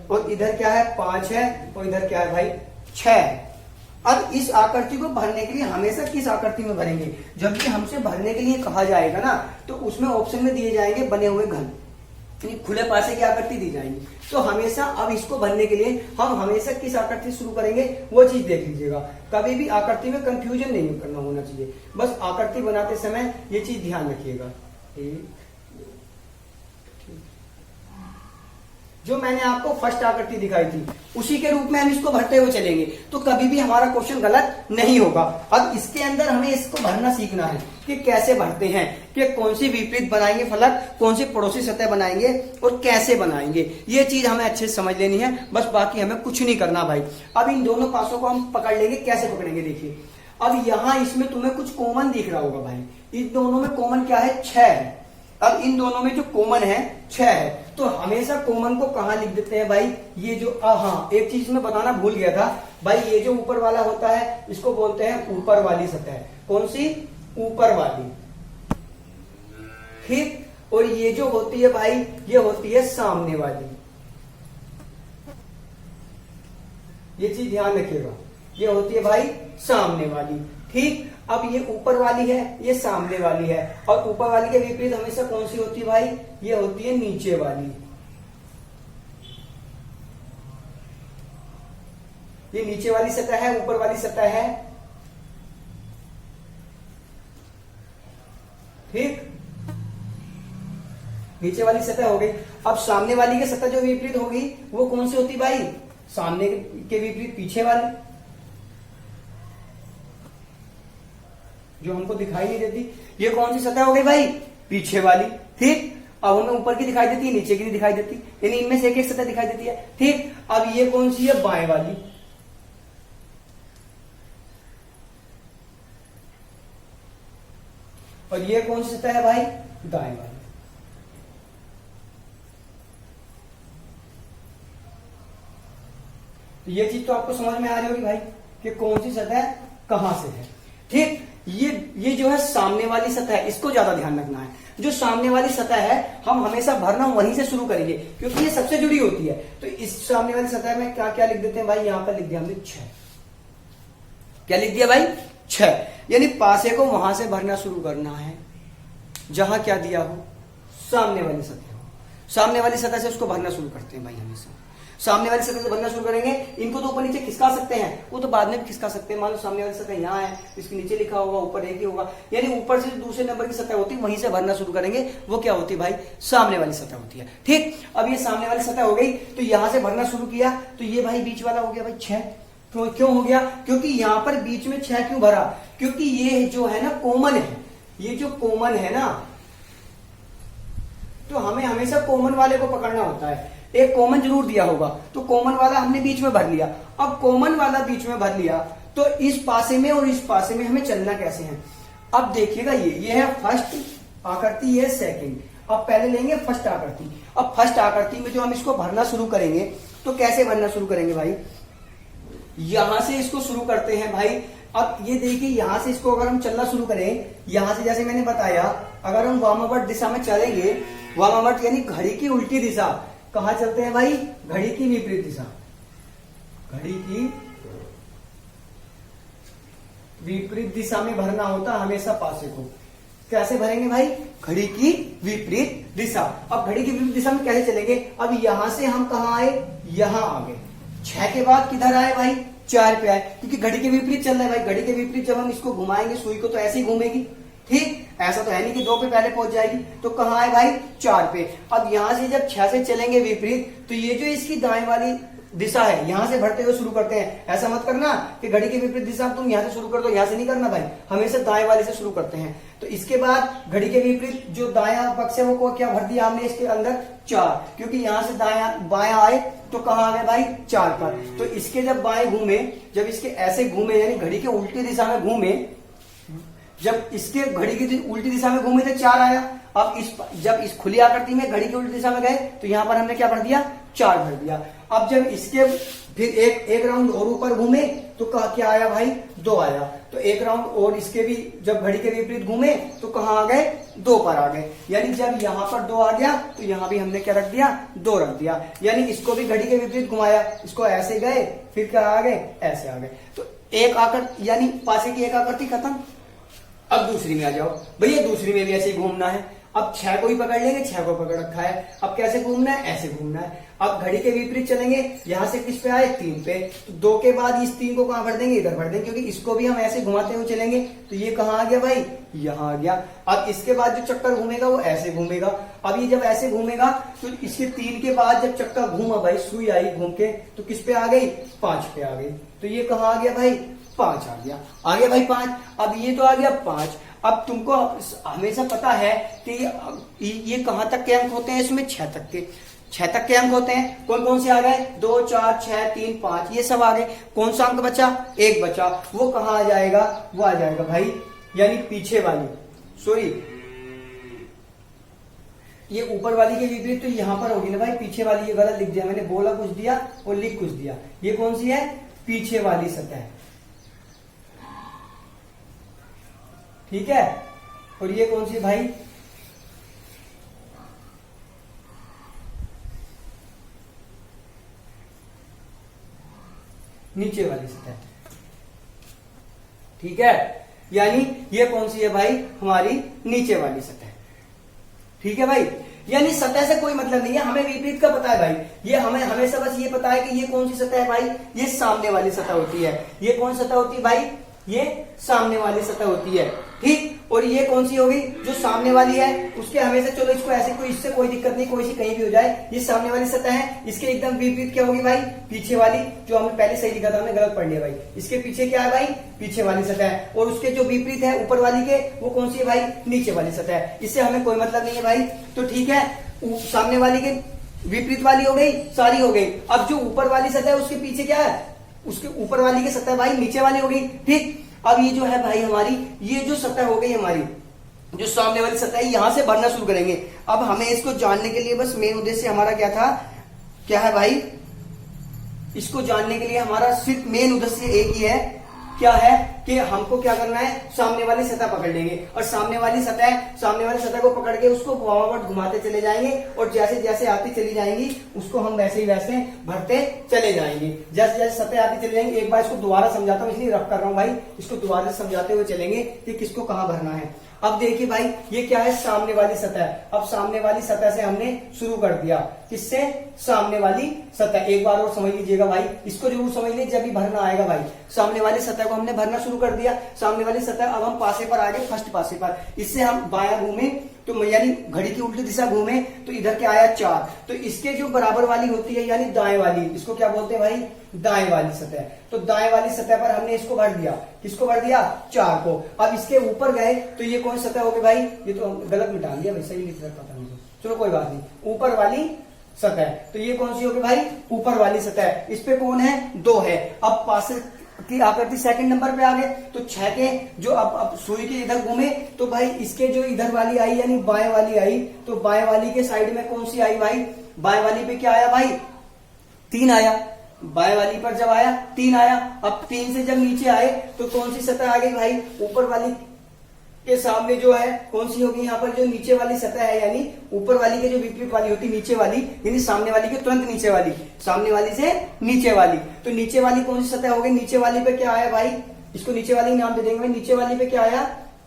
और इधर क्या है 5 है, और इधर क्या है भाई 6 है। अब इस आकृति को भरने के लिए हमेशा किस आकृति में भरेंगे, जब भी हमसे भरने के लिए कहा जाएगा ना तो उसमें ऑप्शन में दिए जाएंगे बने हुए घन, खुले पासे की आकृति दी जाएंगी। तो हमेशा अब इसको भरने के लिए हम हमेशा किस आकृति शुरू करेंगे वो चीज देख लीजिएगा। कभी भी आकृति में कंफ्यूजन नहीं करना होना चाहिए, बस आकृति बनाते समय ये चीज ध्यान रखिएगा। जो मैंने आपको फर्स्ट आकृति दिखाई थी उसी के रूप में हम इसको भरते हुए चलेंगे तो कभी भी हमारा क्वेश्चन गलत नहीं होगा। अब इसके अंदर हमें इसको भरना सीखना है कि कैसे भरते हैं, कि कौन सी विपरीत बनाएंगे फलक, कौन सी पड़ोसी सतह बनाएंगे और कैसे बनाएंगे, ये चीज हमें अच्छे से समझ लेनी है, बस बाकी हमें कुछ नहीं करना भाई। अब इन दोनों पासों को हम पकड़ लेंगे, कैसे पकड़ेंगे देखिए। अब यहाँ इसमें तुम्हें कुछ कॉमन दिख रहा होगा भाई, इन दोनों में कॉमन क्या है 6 है। अब इन दोनों में जो कॉमन है 6 है, तो हमेशा कॉमन को कहां लिख देते हैं भाई, ये जो हाँ एक चीज में बताना भूल गया था भाई, ये जो ऊपर वाला होता है इसको बोलते हैं ऊपर वाली सतह। कौन सी, ऊपर वाली। ठीक, और ये जो होती है भाई ये होती है सामने वाली। ये चीज ध्यान रखिएगा, ये होती है भाई सामने वाली। ठीक, अब ये ऊपर वाली है, ये सामने वाली है, और ऊपर वाली के विपरीत हमेशा कौन सी होती है भाई, ये होती है नीचे वाली। ये नीचे वाली सतह है, ऊपर वाली सतह है। ठीक, नीचे वाली सतह हो गई। अब सामने वाली की सतह जो विपरीत होगी वो कौन सी होती भाई, सामने के विपरीत पीछे वाली, जो हमको दिखाई नहीं देती। ये कौन सी सतह हो गई भाई, पीछे वाली। ठीक, अब हमें ऊपर की दिखाई देती है, नीचे की नहीं दिखाई देती, यानी इनमें से एक एक सतह दिखाई देती है। ठीक, अब ये कौन सी है, बाएं वाली। और ये कौन सी सतह है भाई, दाएं वाली। तो ये चीज तो आपको समझ में आ रही होगी भाई कि कौन सी सतह कहां से है। ठीक, ये जो है सामने वाली सतह है, इसको ज्यादा ध्यान रखना है। जो सामने वाली सतह है हम हमेशा भरना वहीं से शुरू करेंगे क्योंकि ये सबसे जुड़ी होती है। तो इस सामने वाली सतह में क्या क्या लिख देते हैं भाई, यहां पर लिख दिया हमने 6। क्या लिख दिया भाई 6, यानी पासे को वहां से भरना शुरू करना है जहां क्या दिया हो, सामने वाली सतह हो। सामने वाली सतह से उसको भरना शुरू करते हैं भाई, हमेशा सामने वाली सतह से भरना शुरू करेंगे। इनको तो ऊपर नीचे खिसका सकते हैं, वो तो बाद में भी खिसका सकते हैं। मान लो सामने वाली सतह यहाँ है, इसके नीचे लिखा होगा, ऊपर एक ही होगा, यानी ऊपर से दूसरे नंबर की सतह होती है वहीं से भरना शुरू करेंगे, वो क्या होती है भाई, सामने वाली सतह होती है। ठीक, अब ये सामने वाली सतह हो गई तो यहां से भरना शुरू किया तो ये भाई बीच वाला हो गया भाई 6। क्यों हो गया, क्योंकि यहां पर बीच में 6 क्यों भरा, क्योंकि ये जो है ना कॉमन है, ये जो कॉमन है ना तो हमें हमेशा कॉमन वाले को पकड़ना होता है। एक कॉमन जरूर दिया होगा तो कॉमन वाला हमने बीच में भर लिया। अब कॉमन वाला बीच में भर लिया तो इस पासे में और इस पासे में हमें चलना कैसे है। अब देखिएगा ये है फर्स्ट आकृति, ये सेकंड। अब पहले लेंगे फर्स्ट आकृति। अब फर्स्ट आकृति में जो हम इसको भरना शुरू करेंगे तो कैसे भरना शुरू करेंगे भाई, यहां से इसको शुरू करते हैं भाई। अब ये देखिए यहां से इसको अगर हम चलना शुरू करें, यहां से जैसे मैंने बताया अगर हम वामावर्त दिशा में चलेंगे, वामावर्त यानी घड़ी की उल्टी दिशा, कहां चलते हैं भाई, घड़ी की विपरीत दिशा, घड़ी की विपरीत दिशा में भरना होता हमेशा पासे को। कैसे भरेंगे भाई, घड़ी की विपरीत दिशा। अब घड़ी की विपरीत दिशा में कैसे चलेंगे, अब यहां से हम कहां आए, यहां आ गए। 6 के बाद किधर आए भाई, 4 पे आए, क्योंकि घड़ी के विपरीत चल रहा है भाई। घड़ी के विपरीत जब हम इसको घुमाएंगे सुई को तो ऐसे ही घूमेगी। ठीक, ऐसा तो है नहीं कि 2 पे पहले पहुंच जाएगी, तो कहां आए भाई, 4 पे। अब यहां से जब 6 से चलेंगे विपरीत तो ये जो इसकी दाएं वाली दिशा है यहां से भरते हुए शुरू करते हैं। ऐसा मत करना कि घड़ी की विपरीत दिशा तुम यहां से शुरू कर दो, यहां से नहीं करना भाई, हमेशा दाएं वाले से शुरू करते हैं। तो इसके बाद घड़ी के विपरीत जो दायां पक्ष है वो क्या भर दिया हमने इसके अंदर, 4, क्योंकि यहां से दायां बायां आए तो कहां आ गए भाई, 4 पर। तो इसके जब बाएं घूमे, जब इसके ऐसे घूमे यानी घड़ी के उल्टी दिशा में घूमे जब इसके घड़ी की उल्टी दिशा में घूमे थे 4 आया। अब जब इस खुली आकृति में घड़ी की उल्टी दिशा में गए तो यहां पर हमने क्या भर दिया, 4 भर दिया। अब जब इसके फिर एक राउंड और ऊपर घूमे तो क्या आया भाई, 2 आया। तो एक राउंड और इसके भी जब घड़ी के विपरीत घूमे तो कहां आ गए, 2 पर आ गए। यानी जब यहां पर 2 आ गया तो यहां भी हमने क्या रख दिया, 2 रख दिया। यानी इसको भी घड़ी के विपरीत घुमाया, इसको ऐसे गए फिर क्या आ गए, ऐसे आ गए। तो एक आकृति यानी पासे की एक आकृति खत्म। अब दूसरी में आ जाओ भैया, दूसरी में भी ऐसे ही घूमना है। अब 6 को ही पकड़ लेंगे, 6 को पकड़ रखा है। अब कैसे घूमना है, ऐसे घूमना है। अब घड़ी के विपरीत चलेंगे, यहां से किस पे आए, 3 पे। तो 2 के बाद इस 3 को कहां भर देंगे, इधर भर देंगे, क्योंकि इसको भी हम ऐसे घुमाते हुए चलेंगे। तो ये कहां आ गया भाई, यहां आ गया। अब इसके बाद जो चक्कर घूमेगा वो ऐसे घूमेगा। अब ये जब ऐसे घूमेगा तो इसके 3 के बाद जब चक्कर घूमा भाई, सुई आई घूम के, तो किस पे आ गई, 5 पे आ गई। तो ये कहां आ गया भाई, 5 आ गया। आ गया भाई 5। अब ये तो आ गया 5। अब तुमको हमेशा पता है कि ये कहां तक के अंक होते हैं, इसमें 6 तक के, 6 तक के अंक होते हैं। कौन कौन से आ गए, 2 4 6 3 5, ये सब आ गए। कौन सा अंक बचा, 1 बचा। वो कहां आ जाएगा, वो आ जाएगा भाई यानी पीछे वाली, सॉरी ये ऊपर वाली के विपरीत तो यहां पर होगी ना भाई, पीछे वाली। ये गलत लिख दिया मैंने, बोला कुछ दिया और लिख कुछ दिया। ये कौन सी है, पीछे वाली सतह, ठीक है। और ये कौन सी भाई, नीचे वाली सतह, ठीक है। यानी ये कौन सी है भाई, हमारी नीचे वाली सतह, ठीक है भाई। यानी सतह से कोई मतलब नहीं है, हमें विपरीत का पता है भाई। ये हमें हमेशा बस ये पता है कि ये कौन सी सतह है भाई, ये सामने वाली सतह होती है। ये कौन सतह होती है भाई, ये सामने वाली सतह होती है, ठीक। और ये कौन सी होगी, जो सामने वाली है उसके हमेशा, चलो इसको ऐसे कोई, इससे कोई दिक्कत नहीं, कोई सी कहीं भी हो जाए, ये सामने वाली सतह है। इसके एकदम विपरीत क्या होगी भाई, पीछे वाली, जो हमने पहले सही लिखा था, हमने गलत पढ़ लिया भाई। इसके पीछे क्या है भाई, पीछे वाली सतह है। और उसके जो विपरीत है ऊपर वाली के, वो कौन सी है भाई, नीचे वाली सतह है। इससे हमें कोई मतलब नहीं है भाई। तो ठीक है, सामने वाली के विपरीत वाली हो गई, सारी हो गई। अब जो ऊपर वाली सतह है उसके पीछे क्या है, उसके ऊपर वाली की सतह भाई नीचे वाली हो गई, ठीक। अब ये जो है भाई हमारी, ये जो सतह हो गई हमारी, जो सामने वाली सतह है, यहां से भरना शुरू करेंगे। अब हमें इसको जानने के लिए बस मेन उद्देश्य हमारा क्या था, क्या है भाई, इसको जानने के लिए हमारा सिर्फ मेन उद्देश्य एक ही है, क्या है कि हमको क्या करना है, सामने वाली सतह पकड़ लेंगे। और सामने वाली सतह को पकड़ के उसको फॉरवर्ड घुमाते चले जाएंगे। और जैसे जैसे आती चली जाएंगी उसको हम वैसे ही वैसे भरते चले जाएंगे। जैसे जैसे सतह आती चली जाएंगी। एक बार इसको दोबारा समझाता हूँ, इसलिए रफ कर रहा हूँ भाई, इसको दोबारा समझाते हुए चलेंगे कि किसको कहाँ भरना है। अब देखिए भाई, ये क्या है, सामने वाली सतह। अब सामने वाली सतह से हमने शुरू कर दिया, किससे, सामने वाली सतह। एक बार और समझ लीजिएगा भाई, इसको जरूर समझ लीजिए जब भी भरना आएगा भाई। सामने वाली सतह को हमने भरना शुरू कर दिया, सामने वाली सतह। अब हम पासे पर आ गए, फर्स्ट पासे पर। इससे हम बायां घूमे तो यानी घड़ी की उल्टी दिशा घूमे तो इधर क्या आया, 4। तो इसके जो बराबर वाली होती है यानी दाएं वाली, इसको क्या बोलते हैं भाई, दाएं वाली सतह। तो दाएं वाली सतह पर हमने इसको भर दिया, किसको भर दिया, 4 को। अब इसके ऊपर गए तो ये कौन सतह होगी भाई, ये तो गलत मिटा दिया भाई, सही लिख रखा था मुझे, चलो कोई बात नहीं। ऊपर वाली सतह, तो ये कौन सी होगी भाई, ऊपर वाली सतह। इस पे कौन है, 2 है। अब पास की आकृति सेकंड नंबर पे आ गए तो 6 के जो अब सुई के इधर घूमे तो भाई इसके जो इधर वाली आई यानी बाएं वाली आई, तो बाएं वाली के साइड में कौन सी आई भाई, बाएं वाली पे क्या आया भाई, 3 आया। बाएं वाली पर जब आया 3 आया। अब 3 से जब नीचे आए तो कौन सी सतह आ गई भाई, ऊपर वाली के सामने जो है कौन सी होगी, यहाँ पर जो नीचे वाली सतह है यानी ऊपर वाली के जो विपरीत वाली होती है नीचे वाली, यानी सामने वाली के तुरंत नीचे वाली, सामने वाली से नीचे वाली। तो नीचे वाली कौन सी सतह हो गई, नीचे वाली पे क्या आया भाई, इसको नीचे वाली नाम दे देंगे। नीचे वाली पे क्या आया,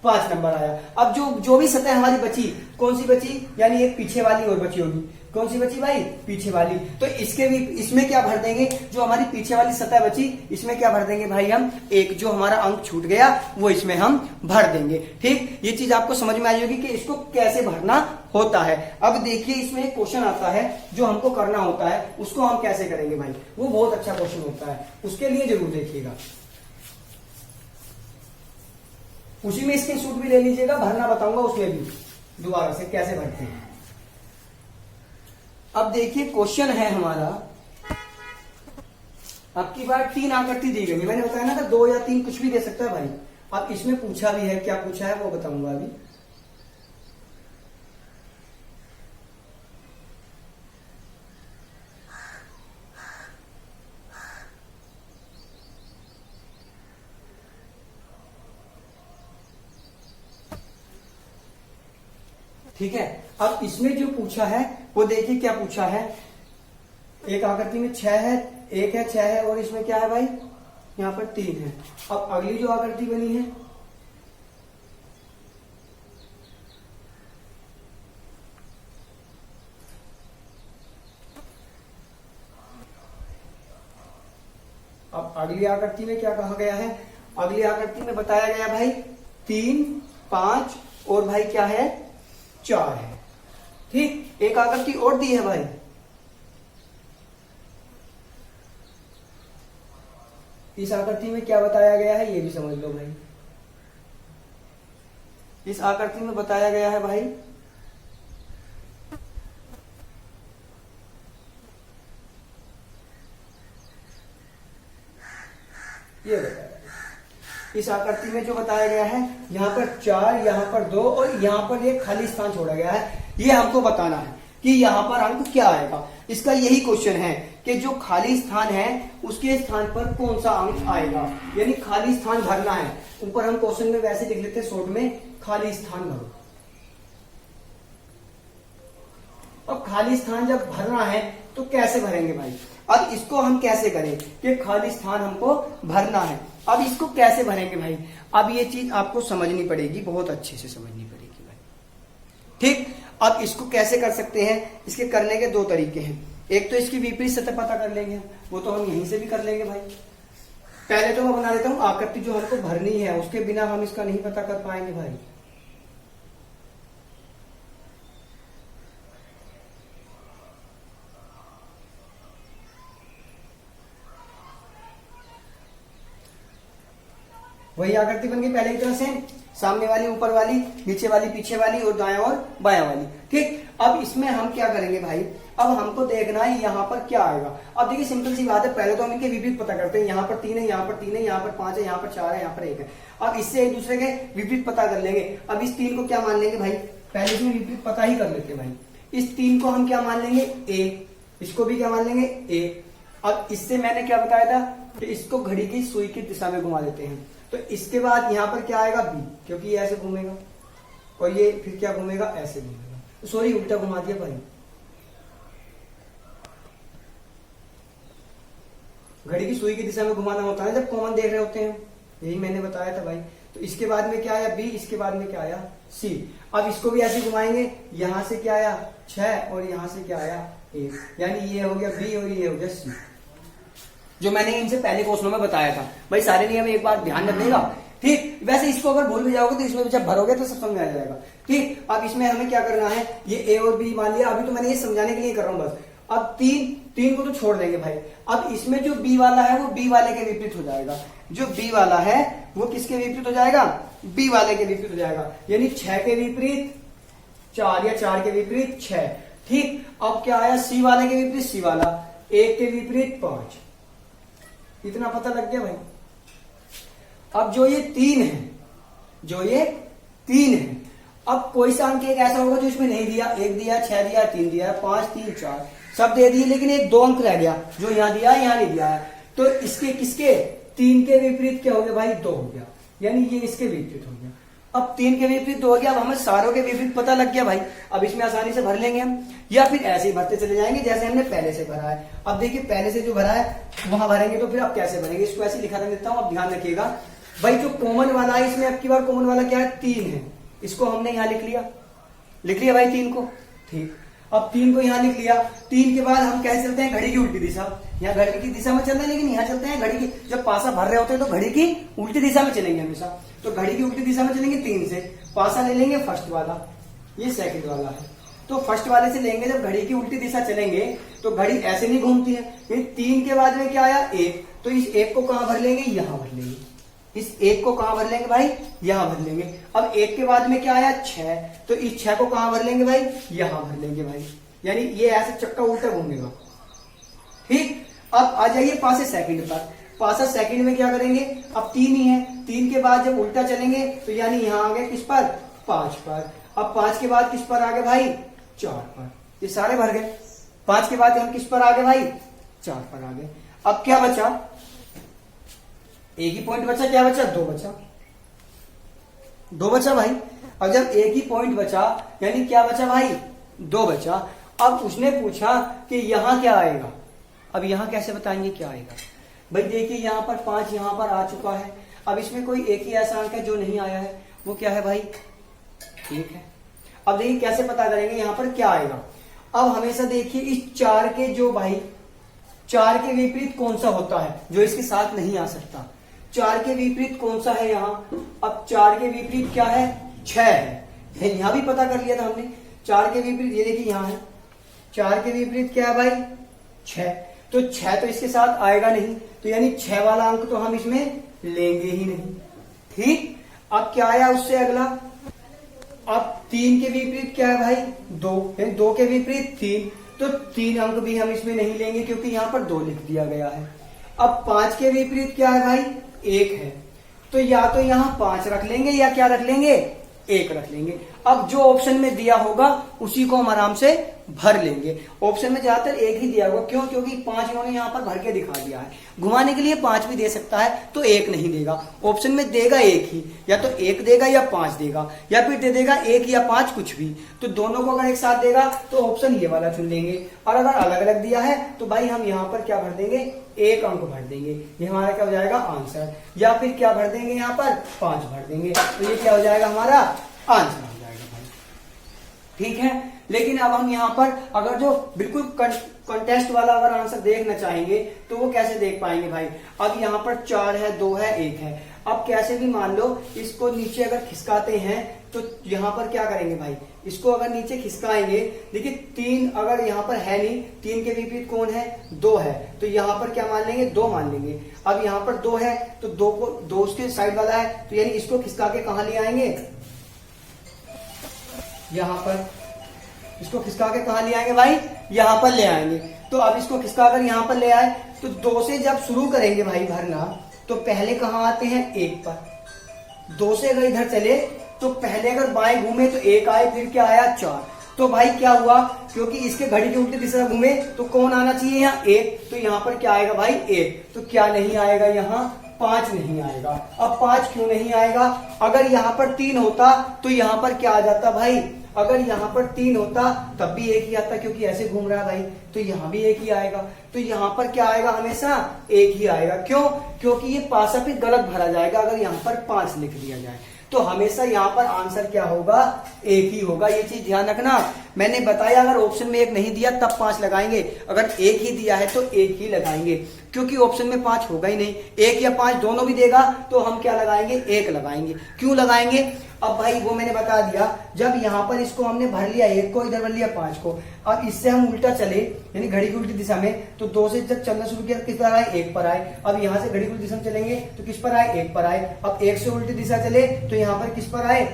5 नंबर आया। अब जो भी सतह हमारी बची, कौन सी बची, यानी एक पीछे वाली और बची होगी। कौन सी बची भाई, पीछे वाली। तो इसमें क्या भर देंगे, जो हमारी पीछे वाली सतह बची इसमें क्या भर देंगे भाई, हम एक जो हमारा अंक छूट गया वो इसमें हम भर देंगे। ठीक, ये चीज आपको समझ में आई होगी कि इसको कैसे भरना होता है। अब देखिए इसमें एक क्वेश्चन आता है जो हमको करना होता है, उसको हम कैसे करेंगे भाई, वो बहुत अच्छा क्वेश्चन होता है, उसके लिए जरूर देखिएगा। उसी में स्क्रीनशॉट भी ले लीजिएगा, भरना बताऊंगा उसमें भी दोबारा से कैसे भरते हैं। अब देखिए क्वेश्चन है हमारा, आपकी बार 3 आकृति दी गई है। मैंने बताया ना था 2 या 3 कुछ भी दे सकता है भाई। अब इसमें पूछा भी है, क्या पूछा है वो बताऊंगा अभी। ठीक है, अब इसमें जो पूछा है वो देखिए क्या पूछा है। एक आकृति में 6 है, एक है 6 है, और इसमें क्या है भाई, यहाँ पर 3 है। अब अगली जो आकृति बनी है, अब अगली आकृति में क्या कहा गया है, अगली आकृति में बताया गया भाई 3, 5 और भाई क्या है 4 है। ठीक, एक आकृति और दी है भाई, इस आकृति में क्या बताया गया है ये भी समझ लो भाई। इस आकृति में बताया गया है भाई ये बताया, इस आकृति में जो बताया गया है यहाँ पर 4, यहाँ पर 2 और यहाँ पर एक खाली स्थान छोड़ा गया है। ये हमको बताना है कि यहाँ पर अंक क्या आएगा। इसका यही क्वेश्चन है कि जो खाली स्थान है उसके स्थान पर कौन सा अंक आएगा, यानी खाली स्थान भरना है। ऊपर हम क्वेश्चन में वैसे लिख लेते हैं शॉर्ट में, खाली स्थान भरो। अब खाली स्थान जब भरना है तो कैसे भरेंगे भाई। अब इसको हम कैसे करें कि खाली स्थान हमको भरना है, अब इसको कैसे भरेंगे भाई। अब ये चीज आपको समझनी पड़ेगी, बहुत अच्छे से समझनी पड़ेगी भाई। ठीक, अब इसको कैसे कर सकते हैं, इसके करने के 2 तरीके हैं। एक तो इसकी विपरीत सतह पता कर लेंगे, वो तो हम यहीं से भी कर लेंगे भाई। पहले तो मैं बना लेता हूं आकृति जो हमको भरनी है, उसके बिना हम इसका नहीं पता कर पाएंगे भाई। वही आकृति बन गई पहले की तरह से, सामने वाली ऊपर वाली, नीचे वाली पीछे वाली और दाएं और बायां वाली। ठीक, अब इसमें हम क्या करेंगे भाई, अब हमको देखना है यहाँ पर क्या आएगा। अब देखिए सिंपल सी बात है, पहले तो हम इनके विपरीत पता करते हैं। यहाँ पर 3 है, यहाँ पर 3 है, यहाँ पर 5 है, यहाँ पर 4 है, यहाँ पर 1 है। अब इससे एक दूसरे के विपरीत पता कर लेंगे। अब इस 3 को क्या मान लेंगे भाई, पहले इसमें विपरीत पता ही कर लेते हैं भाई। इस 3 को हम क्या मान लेंगे ए, इसको भी क्या मान लेंगे ए। अब इससे मैंने क्या बताया था कि इसको घड़ी की सुई की दिशा में घुमा देते हैं। तो इसके बाद यहाँ पर क्या आएगा बी, क्योंकि ये ऐसे घूमेगा और ये फिर क्या घूमेगा, ऐसे घूमेगा। सॉरी उल्टा घुमा दिया भाई। घड़ी की सुई की दिशा में घुमाना होता है जब कॉमन देख रहे होते हैं, यही मैंने बताया था भाई। तो इसके बाद में क्या आया बी, इसके बाद में क्या आया सी। अब इसको भी ऐसे घुमाएंगे, यहां से क्या आया 6 और यहां से क्या आया 1, यानी ये हो गया बी और ये हो गया सी, जो मैंने इनसे पहले क्वेश्चनों में बताया था भाई। सारे नियम एक बार ध्यान रखिएगा। ठीक, वैसे इसको अगर भूल भी जाओगे तो इसमें जब भरोगे तो सब समझ में आ जाएगा। ठीक, अब इसमें हमें क्या करना है, ये ए और बी मान लिया। अभी तो मैंने ये समझाने के लिए कर रहा हूं बस। अब 3 को तो छोड़ देंगे भाई। अब इसमें जो बी वाला है वो बी वाले के विपरीत हो जाएगा, जो बी वाला है वो किसके विपरीत हो जाएगा, बी वाले के विपरीत हो जाएगा। यानी 6 के विपरीत 4 या 4 के विपरीत 6। ठीक, अब क्या आया सी वाले के विपरीत सी वाला, 1 के विपरीत 5। इतना पता लग गया भाई। अब जो ये 3 है, जो ये 3 है, अब कोई सा अंक एक ऐसा होगा जो इसमें नहीं दिया, 1 दिया, 6 दिया, 3 दिया, 5, 3, 4 सब दे दिए, लेकिन एक 2 अंक रह गया जो यहां दिया यहां नहीं दिया है। तो इसके किसके 3 के विपरीत क्या हो गया भाई 2 हो गया, यानी ये इसके विपरीत हो गया। अब 3 के विपरीत 2 हो गया। अब हमें सारों के विपरीत पता लग गया भाई। अब इसमें आसानी से भर लेंगे हम, या फिर ऐसे ही भरते चले जाएंगे जैसे हमने पहले से भरा है। अब देखिए पहले से जो भरा है वहां भरेंगे, तो फिर अब कैसे भरेंगे, इसको ऐसे लिखा देता हूं। अब ध्यान रखिएगा भाई, जो कॉमन वाला है इसमें अब की बार कॉमन वाला क्या है 3 है, इसको हमने यहां लिख लिया भाई 3 को। ठीक, अब 3 को यहां लिख लिया। 3 के बाद हम कैसे चलते हैं, घड़ी की उल्टी दिशा। यहाँ घड़ी की दिशा में चल रहे हैं, लेकिन यहाँ चलते हैं घड़ी की, जब पासा भर रहे होते हैं तो घड़ी की उल्टी दिशा में चलेंगे हमेशा। तो घड़ी की उल्टी दिशा में चलेंगे 3 से, पासा ले लेंगे फर्स्ट वाला, ये सेकंड वाला है। तो फर्स्ट वाले से लेंगे, जब घड़ी की उल्टी दिशा चलेंगे तो घड़ी ऐसे नहीं घूमती है। फिर 3 के बाद में क्या आया 1, तो इस 1 को कहां भर लेंगे, यहां भर लेंगे। इस 1 को कहां भर लेंगे भाई, यहां भर लेंगे। अब 1 के बाद में क्या आया 6, तो इस 6 को कहां भर लेंगे भाई, यहां भर लेंगे भाई। यानी ये ऐसे चक्का उल्टा घूमेगा। ठीक, अब आ जाइए पासे सेकंड पर। पासा सेकंड में क्या करेंगे, अब 3 ही है 3 के बाद जब उल्टा चलेंगे तो यानी यहाँ आ गए किस पर, 5 पर। अब 5 के बाद किस पर आ गए भाई, 4 पर। ये सारे भर गए। 5 के बाद हम किस पर आ गए भाई, 4 पर आ गए। अब क्या बचा, एक ही पॉइंट बचा, क्या बचा, 2 बचा, 2 बचा भाई। अब जब एक ही पॉइंट बचा यानी क्या बचा भाई, 2 बचा। अब उसने पूछा कि यहां क्या आएगा। अब यहां कैसे बताएंगे क्या आएगा भाई, देखिए यहां पर 5 यहां पर आ चुका है। अब इसमें कोई एक ही ऐसा अंक है जो नहीं आया है, वो क्या है भाई, 1 है। अब देखिए कैसे पता करेंगे यहां पर क्या आएगा। अब हमेशा देखिए इस 4 के जो भाई 4 के विपरीत कौन सा होता है जो इसके साथ नहीं आ सकता, 4 के विपरीत कौन सा है यहाँ। अब 4 के विपरीत क्या है, 6 है। यहां भी पता कर लिया था हमने। 4 के विपरीत ये देखिए यहां है, 4 के विपरीत क्या है भाई, 6। तो 6 तो इसके साथ आएगा नहीं, तो यानी 6 वाला अंक तो हम इसमें लेंगे ही नहीं। ठीक, अब क्या आया उससे अगला, अब 3 के विपरीत क्या है भाई, 2। 2 के विपरीत 3, तो 3 अंक भी हम इसमें नहीं लेंगे क्योंकि यहां पर 2 लिख दिया गया है। अब 5 के विपरीत क्या है भाई, 1 है। तो या तो यहां 5 रख लेंगे या क्या रख लेंगे, 1 रख लेंगे। अब जो ऑप्शन में दिया होगा उसी को हम आराम से भर लेंगे। ऑप्शन में ज्यादातर 1 ही दिया होगा, क्यों, क्योंकि 5 इन्होंने यहां पर भर के दिखा दिया है। घुमाने के लिए 5 भी दे सकता है तो 1 नहीं देगा। ऑप्शन में देगा 1 ही, या तो 1 देगा या 5 देगा, या फिर दे देगा 1 या 5 कुछ भी। तो दोनों को अगर एक साथ देगा तो ऑप्शन ये वाला चुन लेंगे, और अगर अलग अलग दिया है तो भाई हम यहाँ पर क्या भर देंगे, 1 अंक भर देंगे। ये हमारा क्या हो जाएगा आंसर, या फिर क्या भर देंगे यहाँ पर 5 भर देंगे। तो ये क्या हो जाएगा हमारा आंसर हो जाएगा भाई। ठीक है, लेकिन अब हम यहाँ पर अगर जो बिल्कुल कंटेस्ट वाला अगर आंसर देखना चाहेंगे तो वो कैसे देख पाएंगे भाई। अब यहाँ पर 4 है, 2 है, 1 है। अब कैसे भी मान लो इसको नीचे अगर खिसकाते हैं तो यहाँ पर क्या करेंगे भाई, इसको अगर नीचे खिसकाएंगे, देखिए 3 अगर यहाँ पर है नहीं, 3 के विपरीत कौन है, 2 है, तो यहाँ पर क्या मान लेंगे, 2 मान लेंगे। अब यहाँ पर 2 है तो 2 को 2 उसके साइड वाला है, तो यानी इसको खिसका के कहाँ ले आएंगे, यहाँ पर। इसको खिसका के कहाँ ले आएंगे भाई, यहाँ पर ले आएंगे। तो अब इसको खिसका कर यहाँ पर ले आए तो 2 से जब शुरू करेंगे भाई भरना, तो पहले कहाँ आते हैं, 1 पर। 2 से अगर इधर चले तो पहले अगर बाएं घूमे तो 1 आए, फिर क्या आया, 4। तो भाई क्या हुआ, क्योंकि इसके घड़ी की उल्टी दिशा घूमे तो कौन आना चाहिए यहाँ, 1। तो यहाँ पर क्या आएगा भाई, 1। तो क्या नहीं आएगा यहाँ, 5 नहीं आएगा। अब 5 क्यों नहीं आएगा, अगर यहाँ पर 3 होता तो यहाँ पर क्या आ जाता भाई, अगर यहाँ पर 3 होता तब भी 1 ही आता, क्योंकि ऐसे घूम रहा है भाई, तो यहाँ भी 1 ही आएगा। तो यहाँ पर क्या आएगा, हमेशा 1 ही आएगा। क्यों, क्योंकि ये पासा फिर गलत भरा जाएगा अगर यहाँ पर 5 लिख दिया जाए। तो हमेशा यहाँ पर आंसर क्या होगा, 1 ही होगा। ये चीज ध्यान रखना। मैंने बताया अगर ऑप्शन में 1 नहीं दिया तब 5 लगाएंगे, अगर 1 ही दिया है तो 1 ही लगाएंगे, क्योंकि ऑप्शन में 5 होगा ही नहीं। 1 या 5 दोनों भी देगा तो हम क्या लगाएंगे, 1 लगाएंगे। क्यों लगाएंगे, अब भाई वो मैंने बता दिया। जब यहाँ पर इसको हमने भर लिया 1 को, इधर भर लिया 5 को, अब इससे हम उल्टा चले यानी घड़ी की उल्टी दिशा में, तो 2 से जब चलना शुरू किया किस पर आए, 1 पर आए। अब यहाँ से घड़ी की उल्टी दिशा में चलेंगे तो किस पर आए, 1 पर आए। अब 1 से उल्टी दिशा चले तो यहाँ पर किस पर आए,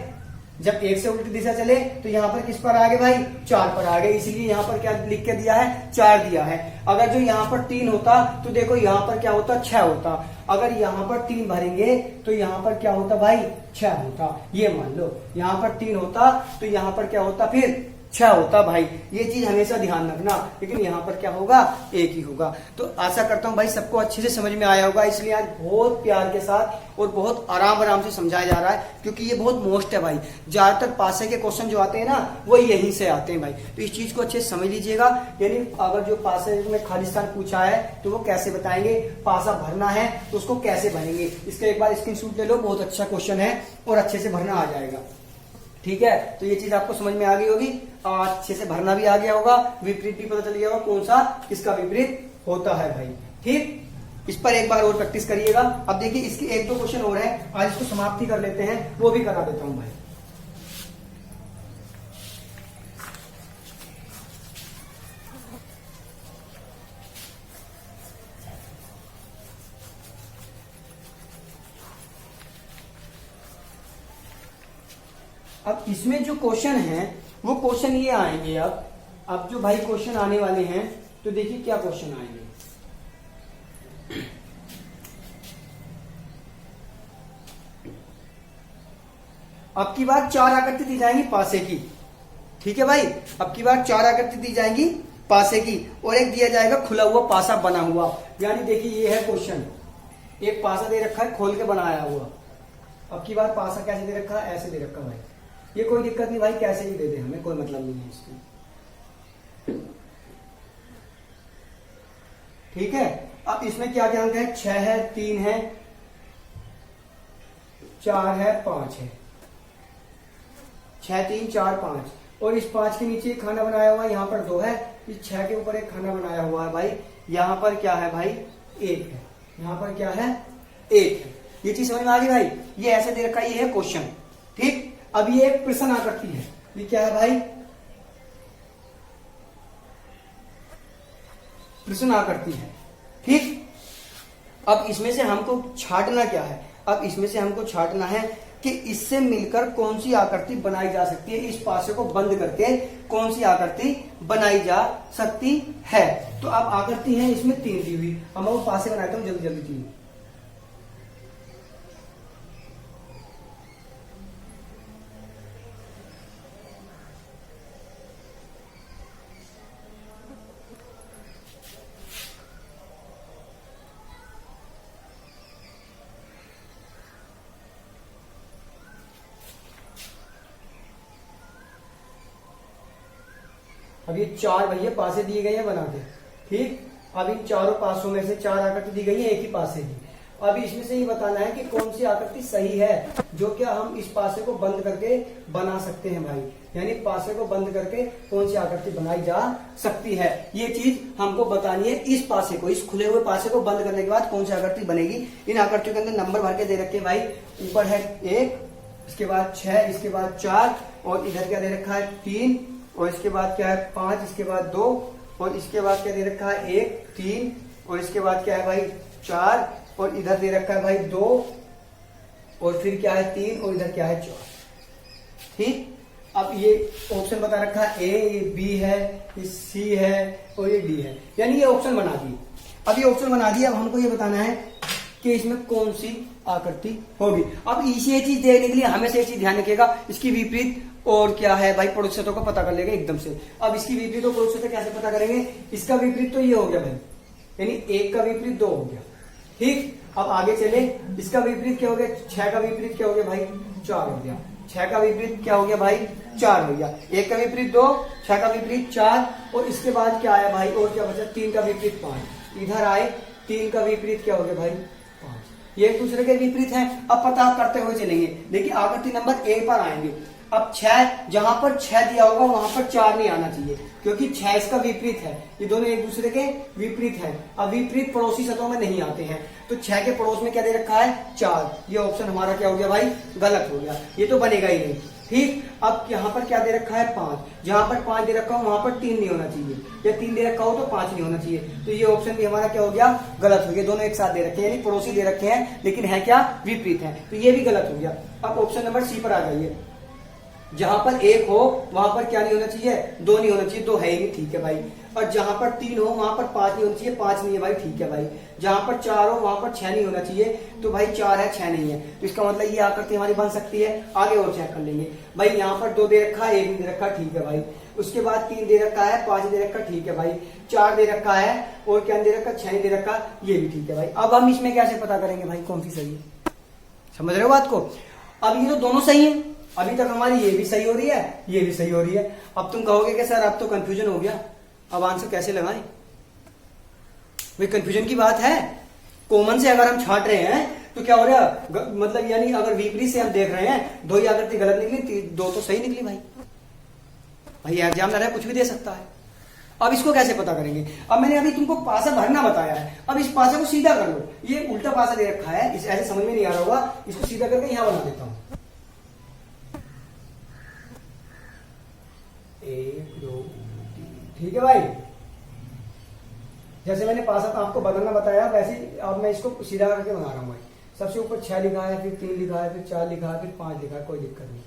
जब 1 से उल्टी दिशा चले तो यहाँ पर किस पर आ गए भाई, 4 पर आ गए। इसलिए यहाँ पर क्या लिख के दिया है, 4 दिया है। अगर जो यहाँ पर 3 होता तो देखो यहाँ पर क्या होता, 6 होता। अगर यहाँ पर 3 भरेंगे तो यहाँ पर क्या होता भाई, 6 होता। ये मान लो यहाँ पर 3 होता तो यहाँ पर क्या होता, फिर 6 होता भाई। ये चीज हमेशा ध्यान रखना। लेकिन यहाँ पर क्या होगा, 1 ही होगा। तो आशा करता हूँ भाई सबको अच्छे से समझ में आया होगा। इसलिए आज बहुत प्यार के साथ और बहुत आराम से समझाया जा रहा है, क्योंकि ये बहुत मोस्ट है भाई। ज्यादातर पासे के क्वेश्चन जो आते हैं ना वो यहीं से आते हैं भाई। तो इस चीज को अच्छे से समझ लीजिएगा। यानी अगर जो पासे में खाली स्थान पूछा है तो वो कैसे बताएंगे, पासा भरना है तो उसको कैसे भरेंगे, इसका एक बार स्क्रीनशॉट ले लो। बहुत अच्छा क्वेश्चन है और अच्छे से भरना आ जाएगा। ठीक है, तो ये चीज आपको समझ में आ गई होगी, अच्छे से भरना भी आ गया होगा, विपरीत भी पता चल गया होगा कौन सा किसका विपरीत होता है भाई। ठीक, इस पर एक बार और प्रैक्टिस करिएगा। अब देखिए इसके 1-2 क्वेश्चन और हैं, आज इसको समाप्ति कर लेते हैं, वो भी करा देता हूं भाई। अब इसमें जो क्वेश्चन है वो क्वेश्चन ये आएंगे। अब जो भाई क्वेश्चन आने वाले हैं तो देखिए क्या क्वेश्चन आएंगे। 1 अब की बार 4 आकृति दी जाएंगी पासे की, ठीक है भाई। अब की बार 4 आकृति दी जाएंगी पासे की और एक दिया जाएगा खुला हुआ पासा बना हुआ। यानी देखिए ये है क्वेश्चन, एक पासा दे रखा है खोल के बनाया हुआ। अब की बार पासा कैसे दे रखा है, ऐसे दे रखा भाई। ये कोई दिक्कत नहीं भाई, कैसे भी दे दे, हमें कोई मतलब नहीं है इसमें, ठीक है। अब इसमें क्या क्या अंक है, 6 है, 3 है, 4 है, 5 है, 6 3 4 5। और इस 5 के नीचे एक खाना बनाया हुआ है, यहाँ पर 2 है, इस 6 के ऊपर एक खाना बनाया हुआ है भाई। यहाँ पर क्या है भाई, 1 है, यहाँ पर क्या है, 1 है। ये चीज समझ में आ गई भाई। ये ऐसे दे रखा है, ये है क्वेश्चन, ठीक। अब ये एक प्रश्न आकृति है, ये क्या है भाई, प्रश्न आकृति है, ठीक। अब इसमें से हमको छांटना क्या है, अब इसमें से हमको छांटना है कि इससे मिलकर कौन सी आकृति बनाई जा सकती है, इस पासे को बंद करके कौन सी आकृति बनाई जा सकती है। तो अब आकृति है इसमें 3 दी हुई, हम वो पासे बनाते हैं जल्दी जल्दी 3। अब ये 4 भैया पासे दिए गए हैं बना के, ठीक। अब इन चारों पासों में से 4 आकृति दी गई है एक ही पासे की। अब इसमें से ये बताना है कि कौन सी आकृति सही है, जो क्या हम इस पासे को बंद करके बना सकते हैं भाई। यानी पासे को बंद करके कौन सी आकृति बनाई जा सकती है, ये चीज हमको बतानी है। इस पासे को, इस खुले हुए पासे को बंद करने के बाद कौन सी आकृति बनेगी। इन आकृतियों के अंदर नंबर भर के दे रखे भाई। ऊपर है 1, इसके बाद 6, इसके बाद 4, और इधर क्या दे रखा है 3, और इसके बाद क्या है 5, इसके बाद 2, और इसके बाद क्या दे रखा है 1 3, और इसके बाद क्या है भाई 4, और इधर दे रखा है भाई 2, और फिर क्या है 3, और इधर क्या है 4, ठीक। अब ये ऑप्शन बता रखा है ए, ये बी है, ये सी है, और ये डी है। यानी ये ऑप्शन बना दिए। अब ये ऑप्शन बना दिया, अब हमको ये बताना है कि इसमें कौन सी आकृति होगी। अब इसी चीज देखने के लिए हमेशा एक चीज ध्यान रखिएगा, इसकी विपरीत और क्या है भाई पड़ोसियों को पता कर लेगा एकदम से। अब इसकी विपरीत और पड़ोसियों कैसे पता करेंगे, इसका विपरीत तो ये हो गया भाई, यानी 1 का विपरीत 2 हो गया, ठीक। अब आगे चले, इसका विपरीत क्या हो गया, 6 का विपरीत क्या हो गया भाई 4 हो गया, 6 का विपरीत क्या हो गया भाई 4 हो गया, 1 का विपरीत 2, 6 का विपरीत 4, और इसके बाद क्या आया भाई, और क्या बचा 3 का विपरीत 5। इधर आए 3 का विपरीत क्या हो गया भाई 5। ये एक दूसरे के विपरीत हैं। अब पता करते हुए चलेंगे, देखिए आकृति नंबर 1 पर आएंगे। अब 6, जहां पर 6 दिया होगा वहां पर 4 नहीं आना चाहिए, क्योंकि 6 इसका विपरीत है, ये दोनों एक दूसरे के विपरीत हैं। अब विपरीत पड़ोसी सतहों में नहीं आते हैं, तो 6 के पड़ोस में क्या दे रखा है 4। ये ऑप्शन हमारा क्या हो गया भाई, गलत हो गया, ये तो बनेगा ही नहीं, ठीक। अब यहाँ पर क्या दे रखा है 5, जहां पर 5 दे रखा हो वहां पर 3 नहीं होना चाहिए, या 3 दे रखा हो तो 5 नहीं होना चाहिए। तो ये ऑप्शन भी हमारा क्या हो गया, गलत हो गया। दोनों एक साथ दे रखे हैं, यानी पड़ोसी दे रखे हैं लेकिन है क्या, विपरीत है, तो ये भी गलत हो गया। अब ऑप्शन नंबर सी पर आ जाइए, जहां पर 1 हो वहां पर क्या नहीं होना चाहिए, 2 नहीं होना चाहिए, 2 है ही नहीं, ठीक है भाई। और जहां पर 3 हो वहां पर 5 नहीं होना चाहिए, 5 नहीं है भाई, ठीक है भाई। जहां पर 4 हो वहां पर 6 नहीं होना चाहिए, तो भाई 4 है 6 नहीं है, तो इसका मतलब ये आकृति हमारी बन सकती है। आगे और चेक कर लेंगे भाई, यहाँ पर 2 दे रखा है, 1 दे रखा, ठीक है भाई। उसके बाद 3 दे रखा है, 5 दे रखा, ठीक है भाई। 4 दे रखा है, और क्या दे रखा, 6 दे रखा, ये भी ठीक है भाई। अब हम इसमें कैसे पता करेंगे भाई कौन सी सही है, समझ रहे हो बात को। अब ये तो दोनों सही है, अभी तक हमारी ये भी सही हो रही है, ये भी सही हो रही है। अब तुम कहोगे कि सर अब तो कंफ्यूजन हो गया, अब आंसर कैसे लगाएं। भाई कंफ्यूजन की बात है, कॉमन से अगर हम छांट रहे हैं तो क्या हो रहा है, मतलब यानी अगर विपरीत से हम देख रहे हैं, 2 ही आकृति गलत निकली, 2 तो सही निकली भाई। भाई एग्जाम है, कुछ भी दे सकता है। अब इसको कैसे पता करेंगे, अब मैंने अभी तुमको पासा भरना बताया है, अब इस पासे को सीधा कर लो। ये उल्टा पासा दे रखा है, इस ऐसे समझ में नहीं आ रहा होगा, इसको सीधा करके यहां बना देता हूं। 1 2 3, ठीक है भाई। जैसे मैंने पासा आपको बदलना बताया, वैसे अब मैं इसको सीधा करके बना रहा हूं भाई। सबसे ऊपर 6 लिखा है, फिर 3 लिखा है, फिर 4 लिखा है, फिर 5 लिखा है, कोई दिक्कत नहीं।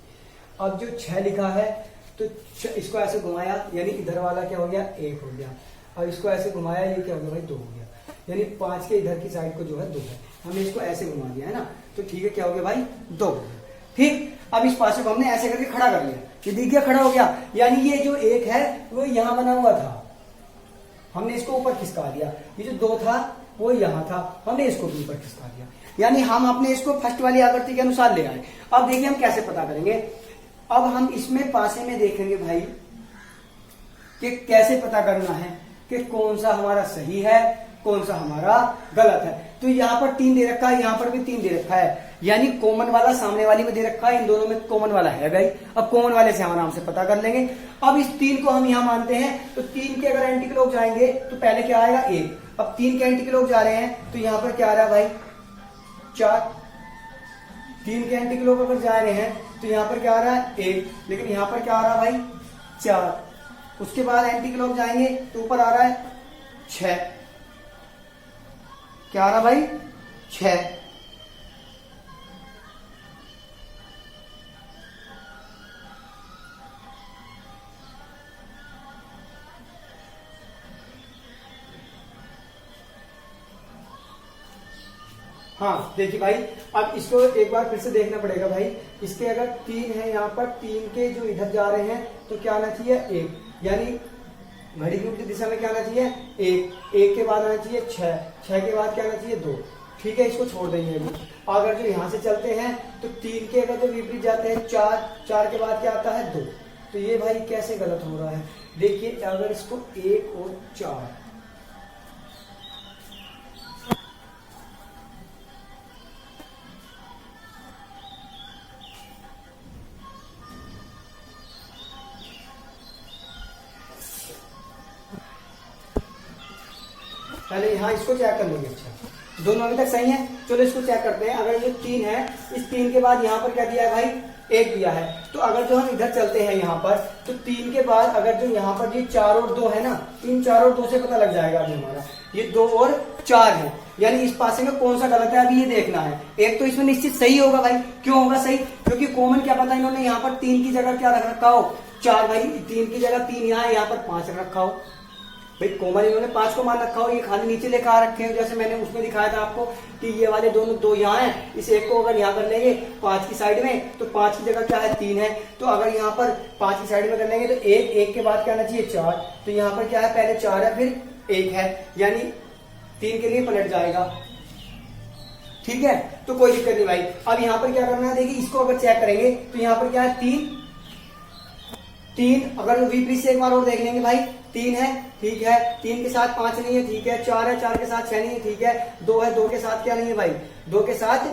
अब जो 6 लिखा है तो इसको ऐसे घुमाया, यानी इधर वाला क्या हो गया 1 हो गया। अब इसको ऐसे घुमाया, ये क्या हो गया भाई 2 हो गया, यानी 5 के इधर की साइड को जो है 2 है, हमने इसको ऐसे घुमा दिया है ना, तो ठीक है क्या हो गया भाई 2 हो गया, ठीक। अब इस पासे को हमने ऐसे करके खड़ा कर लिया, ये दिख गया, खड़ा हो गया। यानी ये जो एक है वो यहां बना हुआ था, हमने इसको ऊपर खिसका दिया। ये जो दो था वो यहां था, हमने इसको भी ऊपर खिसका दिया। यानी हम अपने इसको फर्स्ट वाली आकृति के अनुसार ले आए। अब देखिए हम कैसे पता करेंगे। अब हम इसमें पासे में देखेंगे भाई कि कैसे पता करना है कि कौन सा हमारा सही है, कौन सा हमारा गलत है। तो यहाँ पर 3 दे रखा है, यहाँ पर भी 3 दे रखा है, यानी कॉमन वाला सामने वाली में दे रखा है, इन दोनों में कॉमन वाला है भाई। अब कॉमन वाले से हम आराम से पता कर लेंगे। अब इस 3 को हम यहाँ मानते हैं, तो 3 के अगर एंटी क्लॉक जाएंगे तो पहले क्या आएगा 1। अब 3 के एंटी क्लॉक जा रहे हैं तो यहाँ पर क्या आ रहा है भाई 4। 3 के एंटी क्लॉक अगर जा रहे हैं तो यहाँ पर क्या आ रहा है 1, लेकिन यहाँ पर क्या आ रहा है भाई 4। उसके बाद एंटी क्लॉक जाएंगे तो ऊपर आ रहा है 6, क्या आ रहा भाई 6। हाँ देखिए भाई, अब इसको एक बार फिर से देखना पड़ेगा भाई। इसके अगर 3 है यहाँ पर, 3 के जो इधर जा रहे हैं तो क्या आना चाहिए 1, यानी घड़ी की उल्टी दिशा में क्या आना चाहिए 1। 1 के बाद आना चाहिए 6, 6 के बाद क्या आना चाहिए 2। ठीक है, इसको छोड़ देंगे अभी। अगर जो यहाँ से चलते हैं तो 3 के अगर जो विपरीत जाते हैं 4, 4 के बाद क्या आता है 2। तो ये भाई कैसे गलत हो रहा है, देखिए अगर इसको 1 और 4, पहले यहाँ इसको चेक कर लेंगे। अच्छा दोनों अभी तक सही है, चलो इसको चेक करते हैं। अगर ये 3 है, इस 3 के बाद यहाँ पर क्या दिया है भाई 1 दिया है। तो अगर जो हम इधर चलते हैं यहाँ पर, तो 3 के बाद अगर जो यहाँ पर ये 4 और 2 है ना, इन 4 और 2 से पता लग जाएगा अभी हमारा ये 2 और 4 है। यानी इस पासे में कौन सा गलत है अभी ये देखना है। एक तो इसमें निश्चित सही होगा भाई, क्यों होगा सही, क्योंकि कॉमन क्या पता इन्होंने यहाँ पर 3 की जगह क्या रख रखा हो 4 भाई, 3 की जगह 3 यहाँ पर 5 रख रखा हो भाई। कॉमन इन्होंने 5 को मान रखा हो, ये खाली नीचे लेकर आ रखे हैं, जैसे मैंने उसमें दिखाया था आपको कि ये वाले दोनों 2 यहाँ हैं, इस एक को अगर यहाँ कर लेंगे 5 की साइड में तो 5 की जगह क्या है 3 है। तो अगर यहाँ पर 5 की साइड में कर लेंगे तो 1 के बाद क्या आना चाहिए 4। तो यहाँ पर क्या है पहले 4 है फिर 1 है, यानी 3 के लिए पलट जाएगा। ठीक है, तो कोई दिक्कत नहीं भाई। अब यहाँ पर क्या करना है, देखिए इसको अगर चेक करेंगे तो यहाँ पर क्या है 3। अगर विपरीत से एक बार और देख लेंगे भाई, 3 है ठीक है, 3 के साथ 5 नहीं है ठीक है, 4 है 4 के साथ 6 नहीं है ठीक है, 2 है 2 के साथ क्या नहीं है भाई 2 के साथ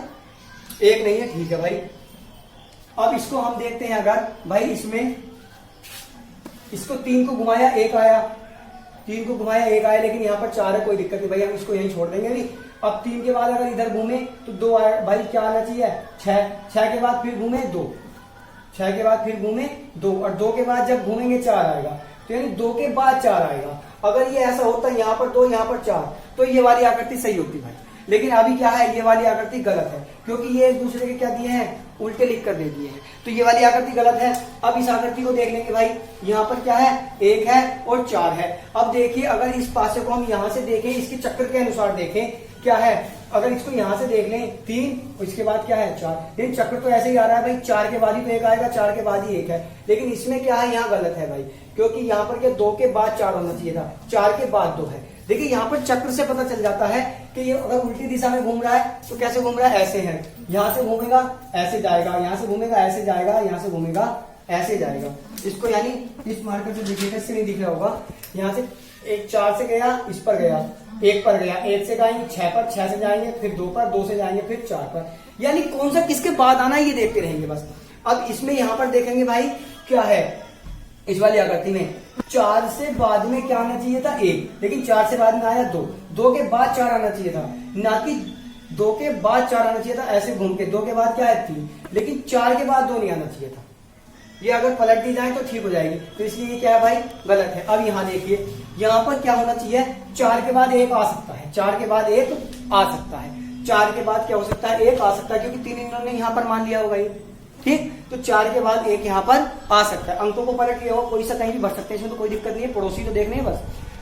1 नहीं है ठीक है भाई। अब इसको हम देखते हैं, अगर भाई इसमें इसको 3 को घुमाया 1 आया, 3 को घुमाया 1 आया, लेकिन यहाँ पर 4 है, कोई दिक्कत नहीं भाई, हम इसको यहीं छोड़ देंगे अभी। अब 3 के बाद अगर इधर घूमे तो 2 आया भाई, क्या आना चाहिए 6। 6 के बाद फिर घूमे 2, 6 के बाद फिर घूमे 2, और 2 के बाद जब घूमेंगे 4 आएगा, तो यानी 2 के बाद 4 आएगा। अगर ये ऐसा होता है यहाँ पर 2 यहाँ पर 4, तो ये वाली आकृति सही होती भाई। लेकिन अभी क्या है, ये वाली आकृति गलत है, क्योंकि ये एक दूसरे के क्या दिए हैं उल्टे लिख कर दे दिए हैं, तो ये वाली आकृति गलत है। अब इस आकृति को देख लेंगे भाई, यहाँ पर क्या है 1 है और 4 है। अब देखिए अगर इस पासे को हम यहाँ से देखें, इसके चक्र के अनुसार देखें क्या है, अगर इसको यहां से देख लें 3, इसके बाद क्या है 4, लेकिन चक्र तो ऐसे ही आ रहा है भाई, 4 के बाद ही तो 1 आएगा, 4 के बाद ही 1 है। लेकिन इसमें क्या है, यहाँ गलत है भाई, क्योंकि यहाँ पर क्या 2 के बाद 4 होना चाहिए था, 4 के बाद 2 है। देखिए यहाँ पर चक्र से पता चल जाता है कि ये अगर उल्टी दिशा में घूम रहा है तो कैसे घूम रहा है, ऐसे है, यहाँ से घूमेगा ऐसे जाएगा, यहाँ से घूमेगा ऐसे जाएगा, यहाँ से घूमेगा ऐसे जाएगा। इसको यानी इस मार्कर से दिखेगा, इससे नहीं दिख रहा होगा, यहाँ से एक 4 से गया, इस पर गया, 1 पर गया, 1 से जाएंगे 6 पर, 6 से जाएंगे फिर 2 पर, 2 से जाएंगे फिर 4 पर, यानी कौन सा किसके बाद आना है ये देखते रहेंगे बस। अब इसमें यहाँ पर देखेंगे भाई क्या है, इस वाली आकृति में 4 से बाद में क्या आना चाहिए था 1, लेकिन 4 से बाद में आया 2, 2 के बाद 4 आना चाहिए था, ना कि 2 के बाद 4 आना चाहिए था ऐसे घूम के, 2 के बाद क्या है 3, लेकिन 4 के बाद 2 नहीं आना चाहिए था। ये अगर पलट दी जाए तो ठीक हो जाएगी, तो इसलिए ये क्या है भाई गलत है। अब यहाँ देखिए, यहाँ पर क्या होना चाहिए, 4 के बाद 1 आ सकता है, 4 के बाद 1 आ सकता है, 4 के बाद क्या हो सकता है 1 आ सकता है, क्योंकि 3 इन्होंने यहाँ पर मान लिया होगा ये, ठीक, तो 4 के बाद 1 यहाँ पर आ सकता है। अंकों को पलट लिया हो, कोई सा कहीं भी भर सकते हैं, इसमें तो कोई दिक्कत नहीं है, पड़ोसी तो देखने हैं बस।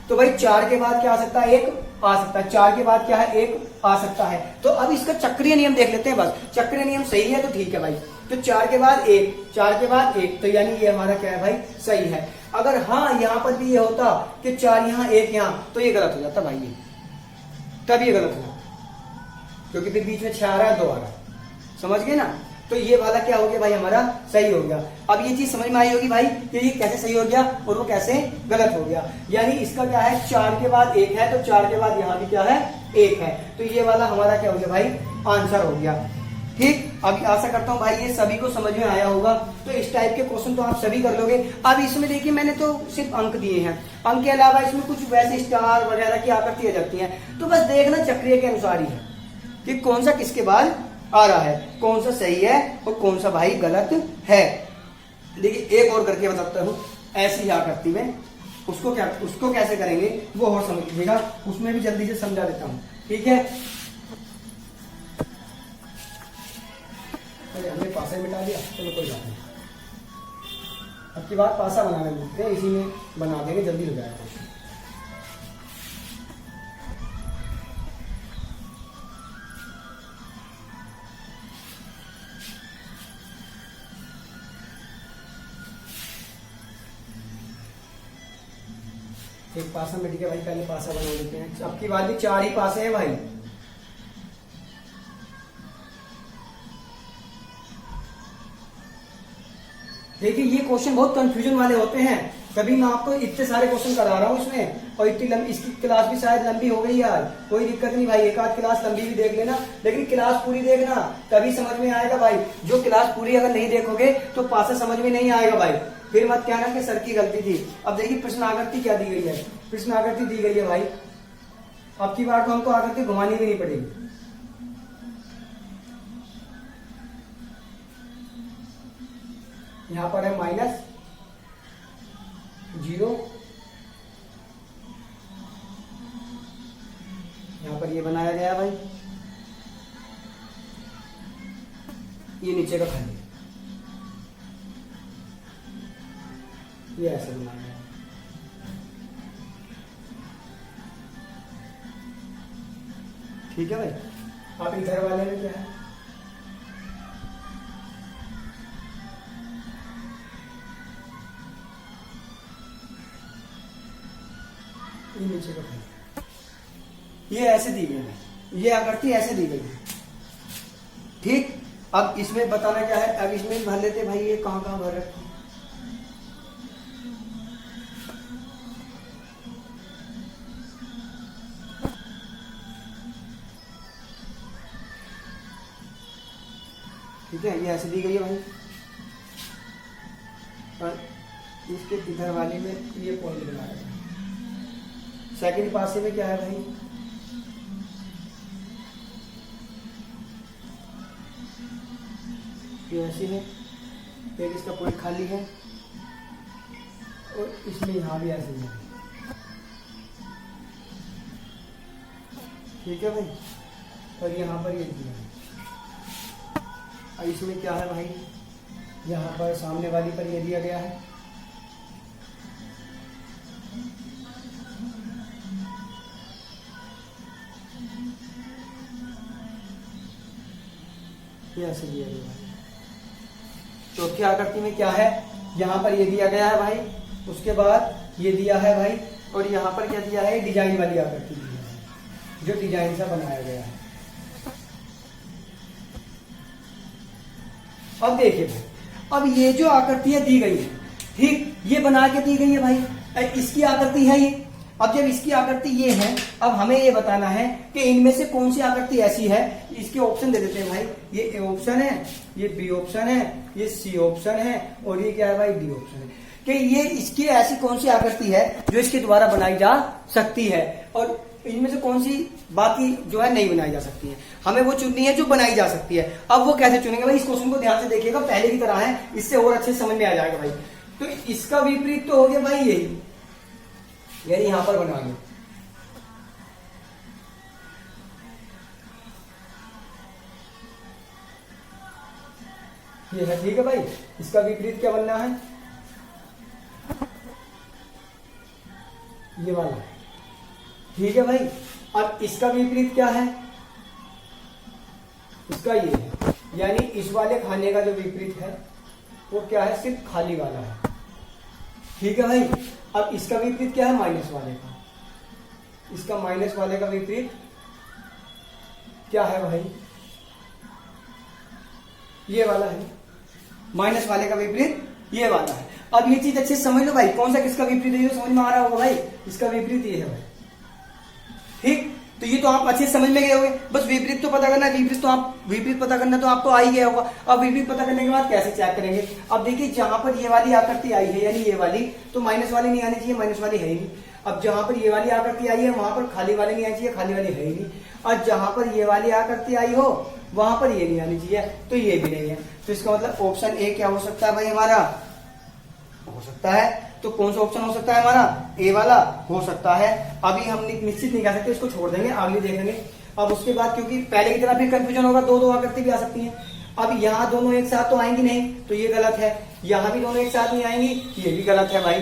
तो भाई 4 के बाद क्या आ सकता है 1 आ सकता है, 4 के बाद क्या है 1 आ सकता है। तो अब इसका चक्रीय नियम देख लेते हैं बस, चक्रीय नियम सही है तो ठीक है भाई। तो 4 के बाद 1, 4 के बाद 1, तो यानी ये हमारा क्या है भाई, सही है। अगर हाँ यहाँ पर भी ये होता कि 4 यहाँ 1 यहाँ, तो ये गलत हो जाता भाई, ये तब ये गलत हो, क्योंकि फिर बीच में 6 आ रहा है 2 आ रहा है, समझ गए ना। तो ये वाला क्या हो गया भाई, हमारा सही हो गया। अब ये चीज समझ में आई होगी भाई कि ये कैसे सही हो गया और वो कैसे गलत हो गया। यानी इसका क्या है, 4 के बाद 1 है, तो 4 के बाद यहाँ भी क्या है, 1 है, तो ये वाला हमारा क्या हो गया भाई, आंसर हो गया। ठीक, अभी आशा करता हूँ भाई ये सभी को समझ में आया होगा। तो इस टाइप के क्वेश्चन तो आप सभी कर लोगे। अब इसमें देखिए मैंने तो सिर्फ अंक दिए हैं, अंक के अलावा इसमें कुछ वैसे स्टार वगैरह की आकृति आ जाती है, तो बस देखना चक्रीय के अनुसार ही है कि कौन सा किसके बाद आ रहा है, कौन सा सही है और कौन सा भाई गलत है। देखिए एक और करके बताता हूँ ऐसी आकृति में, उसको कैसे करेंगे वो और समझ लीजिएगा, उसमें भी जल्दी से समझा देता हूँ, ठीक है। अरे हमने पासा मिटा दिया, चलो कोई बात नहीं, अब की बात पासा बनाने लगते हैं, इसी में बना देंगे, जल्दी हो जाएगा। एक पासा मिट गया भाई, पहले पासा बना लेते हैं। अब की बात भी 4 ही पासे हैं भाई, देखिए ये क्वेश्चन बहुत कंफ्यूजन वाले होते हैं, तभी मैं आपको इतने सारे क्वेश्चन करा रहा हूँ इसमें, और इतनी लंबी इसकी क्लास भी शायद लंबी हो गई यार, कोई दिक्कत नहीं भाई, एक आध क्लास लंबी भी देख लेना, लेकिन क्लास पूरी देखना तभी समझ में आएगा भाई। जो क्लास पूरी अगर नहीं देखोगे तो पासा समझ में नहीं आएगा भाई, फिर मत कहना कि सर की गलती थी। अब देखिए प्रश्न आकृति क्या दी गई है, प्रश्न आकृति दी गई है भाई, अब की बार तो हमको आकृति घुमानी भी नहीं पड़ेगी। यहां पर है -0, यहां पर ये बनाया गया है भाई, ये नीचे का खाली, ये ऐसे बनाया गया है। ठीक है भाई। अब इधर वाले में क्या है, ये नीचे का खाली, ये ऐसे दी गई है, ये आकृति ऐसे दी गई है। ठीक, अब इसमें बताना क्या है, अब इसमें भर लेते भाई, ये कहां कहां भर रखे, ठीक है, ये ऐसे दी गई है भाई, और इसके इधर वाले में ये पॉइंट बनाया है। सेकंड पासे में क्या है भाई, ये ऐसे है, एक इसका पॉइंट खाली है, और इसमें यहां भी ऐसे है। ठीक है भाई, और यहां पर ये दिया है। और इसमें क्या है भाई, यहां पर सामने वाली पर ये दिया गया है, ये ऐसे दिया गया है। चौथी आकृति में क्या है, यहाँ पर ये दिया गया है भाई, उसके बाद ये दिया है भाई, और यहाँ पर क्या दिया है, डिजाइन वाली आकृति दी है, जो डिजाइन सा बनाया गया है। अब देखिए भाई, अब ये जो आकृतियां दी गई है, ठीक, ये बना के दी गई है भाई, इसकी आकृति है ये। अब जब इसकी आकृति ये है, अब हमें ये बताना है कि इनमें से कौन सी आकृति ऐसी है, इसके ऑप्शन दे देते हैं भाई, ये ए ऑप्शन है, ये बी ऑप्शन है, ये सी ऑप्शन है, और ये क्या है भाई, डी ऑप्शन है, कि ये इसकी ऐसी कौन सी आकृति है जो इसके द्वारा बनाई जा सकती है, और इनमें से कौन सी बाकी जो है नहीं बनाई जा सकती है। हमें वो चुननी है जो बनाई जा सकती है। अब वो कैसे चुनेंगे भाई, इस क्वेश्चन को ध्यान से देखिएगा, पहले की तरह है, इससे और अच्छे समझ में आ जाएगा भाई। तो इसका विपरीत तो हो गया भाई यही, यानी यहां पर बना लो, ये है, ठीक है भाई। इसका विपरीत क्या बनना है, ये वाला, ठीक है भाई। अब इसका विपरीत क्या है, इसका ये है, यानी इस वाले खाने का जो विपरीत है वो क्या है, सिर्फ खाली वाला है। ठीक है भाई। अब इसका विपरीत क्या है, माइनस वाले का। इसका माइनस वाले का विपरीत क्या है भाई, ये वाला है। माइनस वाले का विपरीत ये वाला है। अब ये चीज अच्छे से समझ लो भाई, कौन सा किसका विपरीत है ये समझ में आ रहा होगा भाई। इसका विपरीत ये है भाई। ठीक, तो ये तो आप अच्छे से समझ में गए होंगे। बस विपरीत तो पता करना है, विपरीत पता करना तो आपको आ ही गया होगा। अब विपरीत पता करने के बाद कैसे चेक करेंगे। अब देखिए जहां पर ये वाली आकृति आई है यानी ये वाली, तो माइनस वाली नहीं आनी चाहिए, माइनस वाली है ही नहीं। अब जहां पर ये वाली आकृति आई है वहां पर खाली वाली नहीं आनी चाहिए, खाली वाली है ही नहीं। और जहां पर ये वाली आकृति आई हो वहां पर ये नहीं आनी चाहिए, तो ये भी नहीं है। तो इसका मतलब ऑप्शन ए क्या हो सकता है भाई हमारा, हो सकता है। तो कौन सा ऑप्शन हो सकता है हमारा, ए वाला हो सकता है। अभी हम निश्चित नहीं कह सकते, इसको छोड़ देंगे, आगे देखेंगे। अब उसके बाद क्योंकि पहले की तरह फिर कंफ्यूजन होगा, दो आकृति भी आ सकती है। अब यहाँ दोनों एक साथ तो आएंगी नहीं, तो ये गलत है। यहाँ भी दोनों एक साथ नहीं आएंगी, ये भी गलत है भाई।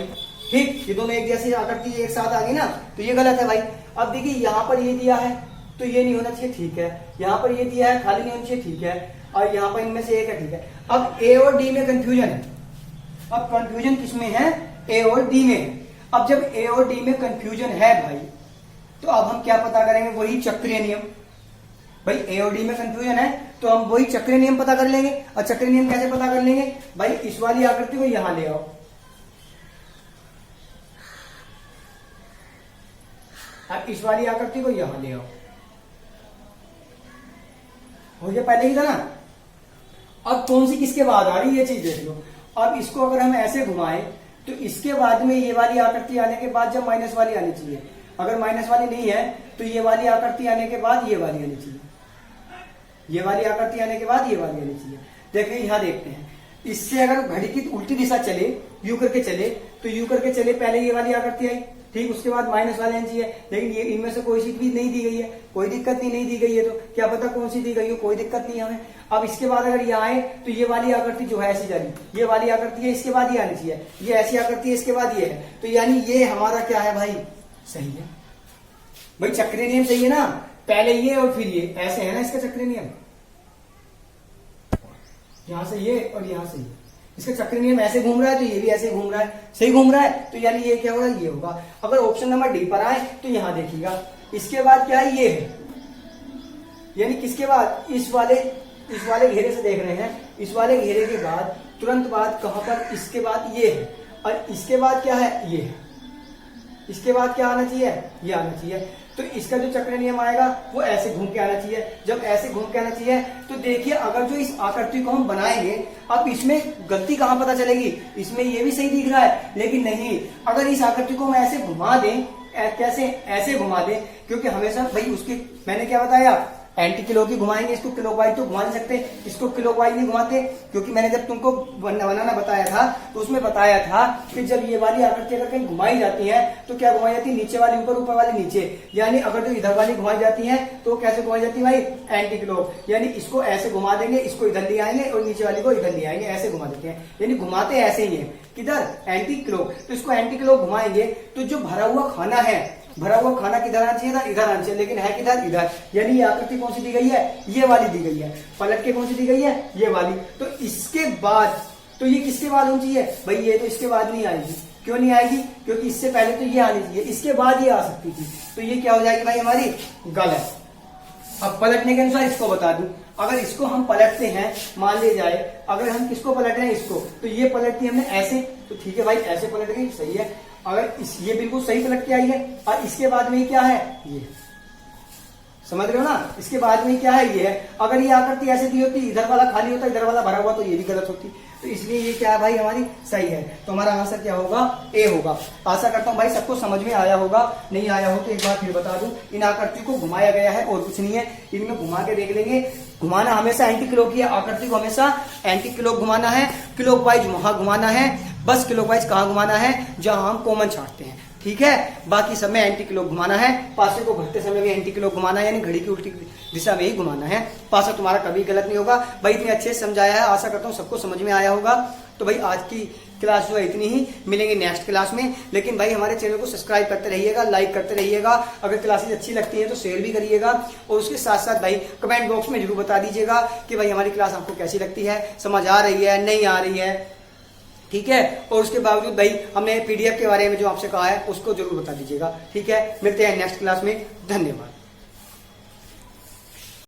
ठीक, ये दोनों एक जैसी आकृति एक साथ आ गई ना, तो ये गलत है भाई। अब देखिए यहाँ पर ये दिया है तो ये नहीं होना चाहिए, ठीक है। यहाँ पर ये दिया है, खाली नहीं होना चाहिए, ठीक है। और यहाँ पर इनमें से एक है, ठीक है। अब ए और डी में कंफ्यूजन है। अब कंफ्यूजन किसमें है, ए और डी में। अब जब ए और डी में कंफ्यूजन है भाई, तो अब हम क्या पता करेंगे, वही चक्रीय नियम। भाई ए और डी में कंफ्यूजन है तो हम वही चक्रीय नियम पता कर लेंगे। और चक्रीय नियम कैसे पता कर लेंगे भाई, इस वाली आकृति को यहां ले आओ, और इस वाली आकृति को यहां ले आओ। हो गया, पहले ही था ना। अब कौन सी किसके बाद आ रही है ये चीज देख लो। अब इसको अगर हम ऐसे घुमाएं तो इसके बाद में ये वाली आकृति आने के बाद जब माइनस वाली आनी चाहिए, अगर माइनस वाली नहीं है तो ये वाली आकृति आने के बाद ये वाली आनी चाहिए, ये वाली आकृति आने के बाद ये वाली आनी चाहिए। देखिए यहां देखते हैं, इससे अगर घड़ी की उल्टी दिशा चले, यू करके चले, तो यू करके चले, पहले ये वाली आकृति आई, ठीक, उसके बाद माइनस वाली आनी चाहिए। लेकिन ये इनमें से कोई सी भी नहीं दी गई है, कोई दिक्कत नहीं दी गई है, तो क्या पता कौन सी दी गई हो, कोई दिक्कत नहीं हमें। अब इसके बाद अगर ये आए तो ये वाली आकृति जो है ऐसी जा रही, ये वाली आकृति है, इसके बाद ये आनी चाहिए, ये ऐसी आकृति है, इसके बाद ये है, तो यानी ये हमारा क्या है भाई, सही है भाई। चक्रीय नियम सही है ना, पहले ये और फिर ये, ऐसे है ना इसका चक्रीय नियम, यहां से ये और यहां से ये। इसका चक्रीय नियम ऐसे घूम रहा है तो ये भी ऐसे घूम रहा है, सही घूम रहा है, तो यानी ये क्या होगा, ये होगा। अगर ऑप्शन नंबर डी पर आए तो यहां देखिएगा, इसके बाद क्या है, ये है, यानी किसके बाद, इस वाले घेरे से देख रहे हैं, इस वाले घेरे के बाद तुरंत बाद कहां पर, इसके बाद ये है, और इसके बाद क्या है, ये है। इसके बाद क्या आना चाहिए, ये आना चाहिए। तो इसका जो चक्रीय नियम आएगा वो ऐसे घूम के आना चाहिए। जब ऐसे घूम के आना चाहिए तो देखिए, अगर जो इस आकृति को हम बनाएंगे, अब इसमें गलती कहां पता चलेगी, इसमें ये भी सही दिख रहा है, लेकिन नहीं, अगर इस आकृति को हम ऐसे घुमा दें, कैसे, ऐसे घुमा दें, क्योंकि हमेशा भाई उसके, मैंने क्या बताया, एंटी क्लॉक ही घुमाएंगे, इसको क्लॉकवाइज तो घुमा नहीं सकते, इसको क्लॉकवाइज नहीं घुमाते, क्योंकि मैंने जब तुमको बनाना बताया था तो उसमें बताया था कि जब ये वाली आकृति अगर कहीं घुमाई जाती है तो क्या घुमाई जाती है, नीचे वाली ऊपर, ऊपर वाली नीचे। यानी अगर जो इधर वाली घुमाई जाती है तो कैसे घुमाई जाती है भाई, एंटी क्लॉक, यानी इसको ऐसे घुमा देंगे, इसको इधर ले आएंगे और नीचे वाली को इधर ले आएंगे, ऐसे घुमा देते हैं, यानी घुमाते ऐसे ही है, किधर, एंटी क्लॉक। तो इसको एंटी क्लॉक घुमाएंगे तो जो भरा हुआ खाना है, भरा हुआ खाना किधर आना चाहिए था, इधर आना चाहिए, लेकिन है किधर, इधर। यानी ये आकृति कौन सी दी गई है, ये वाली दी गई है, पलट के कौन सी दी गई है, ये वाली। तो इसके बाद, तो ये किसके बाद होनी चाहिए भाई, ये तो इसके बाद नहीं आएगी। क्यों नहीं आएगी, क्योंकि इससे पहले तो ये आनी चाहिए, इसके बाद ये आ सकती थी, तो ये क्या हो जाएगी भाई हमारी, गलत। अब पलटने के अनुसार इसको बता दूं, अगर इसको हम पलटते हैं, मान ले जाए अगर हम किसको पलट रहे हैं, इसको, तो ये पलट दी हमने ऐसे, तो ठीक है भाई, ऐसे पलट गई, सही है। अगर ये बिल्कुल सही पलट के आई है, और इसके बाद में क्या है, ये, समझ रहे हो ना, इसके बाद में क्या है, ये है। अगर ये आकृति ऐसे दी होती, इधर वाला खाली होता, इधर वाला भरा हुआ, तो ये भी गलत होती, तो इसलिए ये क्या है भाई हमारी, सही है। तो हमारा आंसर क्या होगा, ए होगा। आशा करता हूं भाई सबको समझ में आया होगा, नहीं आया हो तो एक बार फिर बता दूं, इन आकृति को घुमाया गया है और कुछ नहीं है, इनमें घुमा के देख लेंगे। घुमाना हमेशा एंटी क्लॉक की आकृति को हमेशा एंटी क्लॉक घुमाना है, क्लॉकवाइज वहां घुमाना है, बस क्लॉकवाइज कहां घुमाना है, जहां हम कॉमन छांटते हैं, ठीक है। बाकी सब में एंटी क्लॉक घुमाना है, पासे को घटते समय भी एंटी क्लॉक घुमाना है, यानी घड़ी की उल्टी दिशा में ही घुमाना है। पासा तुम्हारा कभी गलत नहीं होगा भाई, इतने अच्छे से समझाया है, आशा करता हूँ सबको समझ में आया होगा। तो भाई आज की क्लास जो है इतनी ही, मिलेंगे नेक्स्ट क्लास में। लेकिन भाई हमारे चैनल को सब्सक्राइब करते रहिएगा, लाइक करते रहिएगा, अगर क्लासेज अच्छी लगती है तो शेयर भी करिएगा, और उसके साथ साथ भाई कमेंट बॉक्स में जरूर बता दीजिएगा कि भाई हमारी क्लास आपको कैसी लगती है, समझ आ रही है नहीं आ रही है, ठीक है। और उसके बावजूद भाई हमने PDF के बारे में जो आपसे कहा है उसको जरूर बता दीजिएगा, ठीक है। मिलते हैं नेक्स्ट क्लास में, धन्यवाद।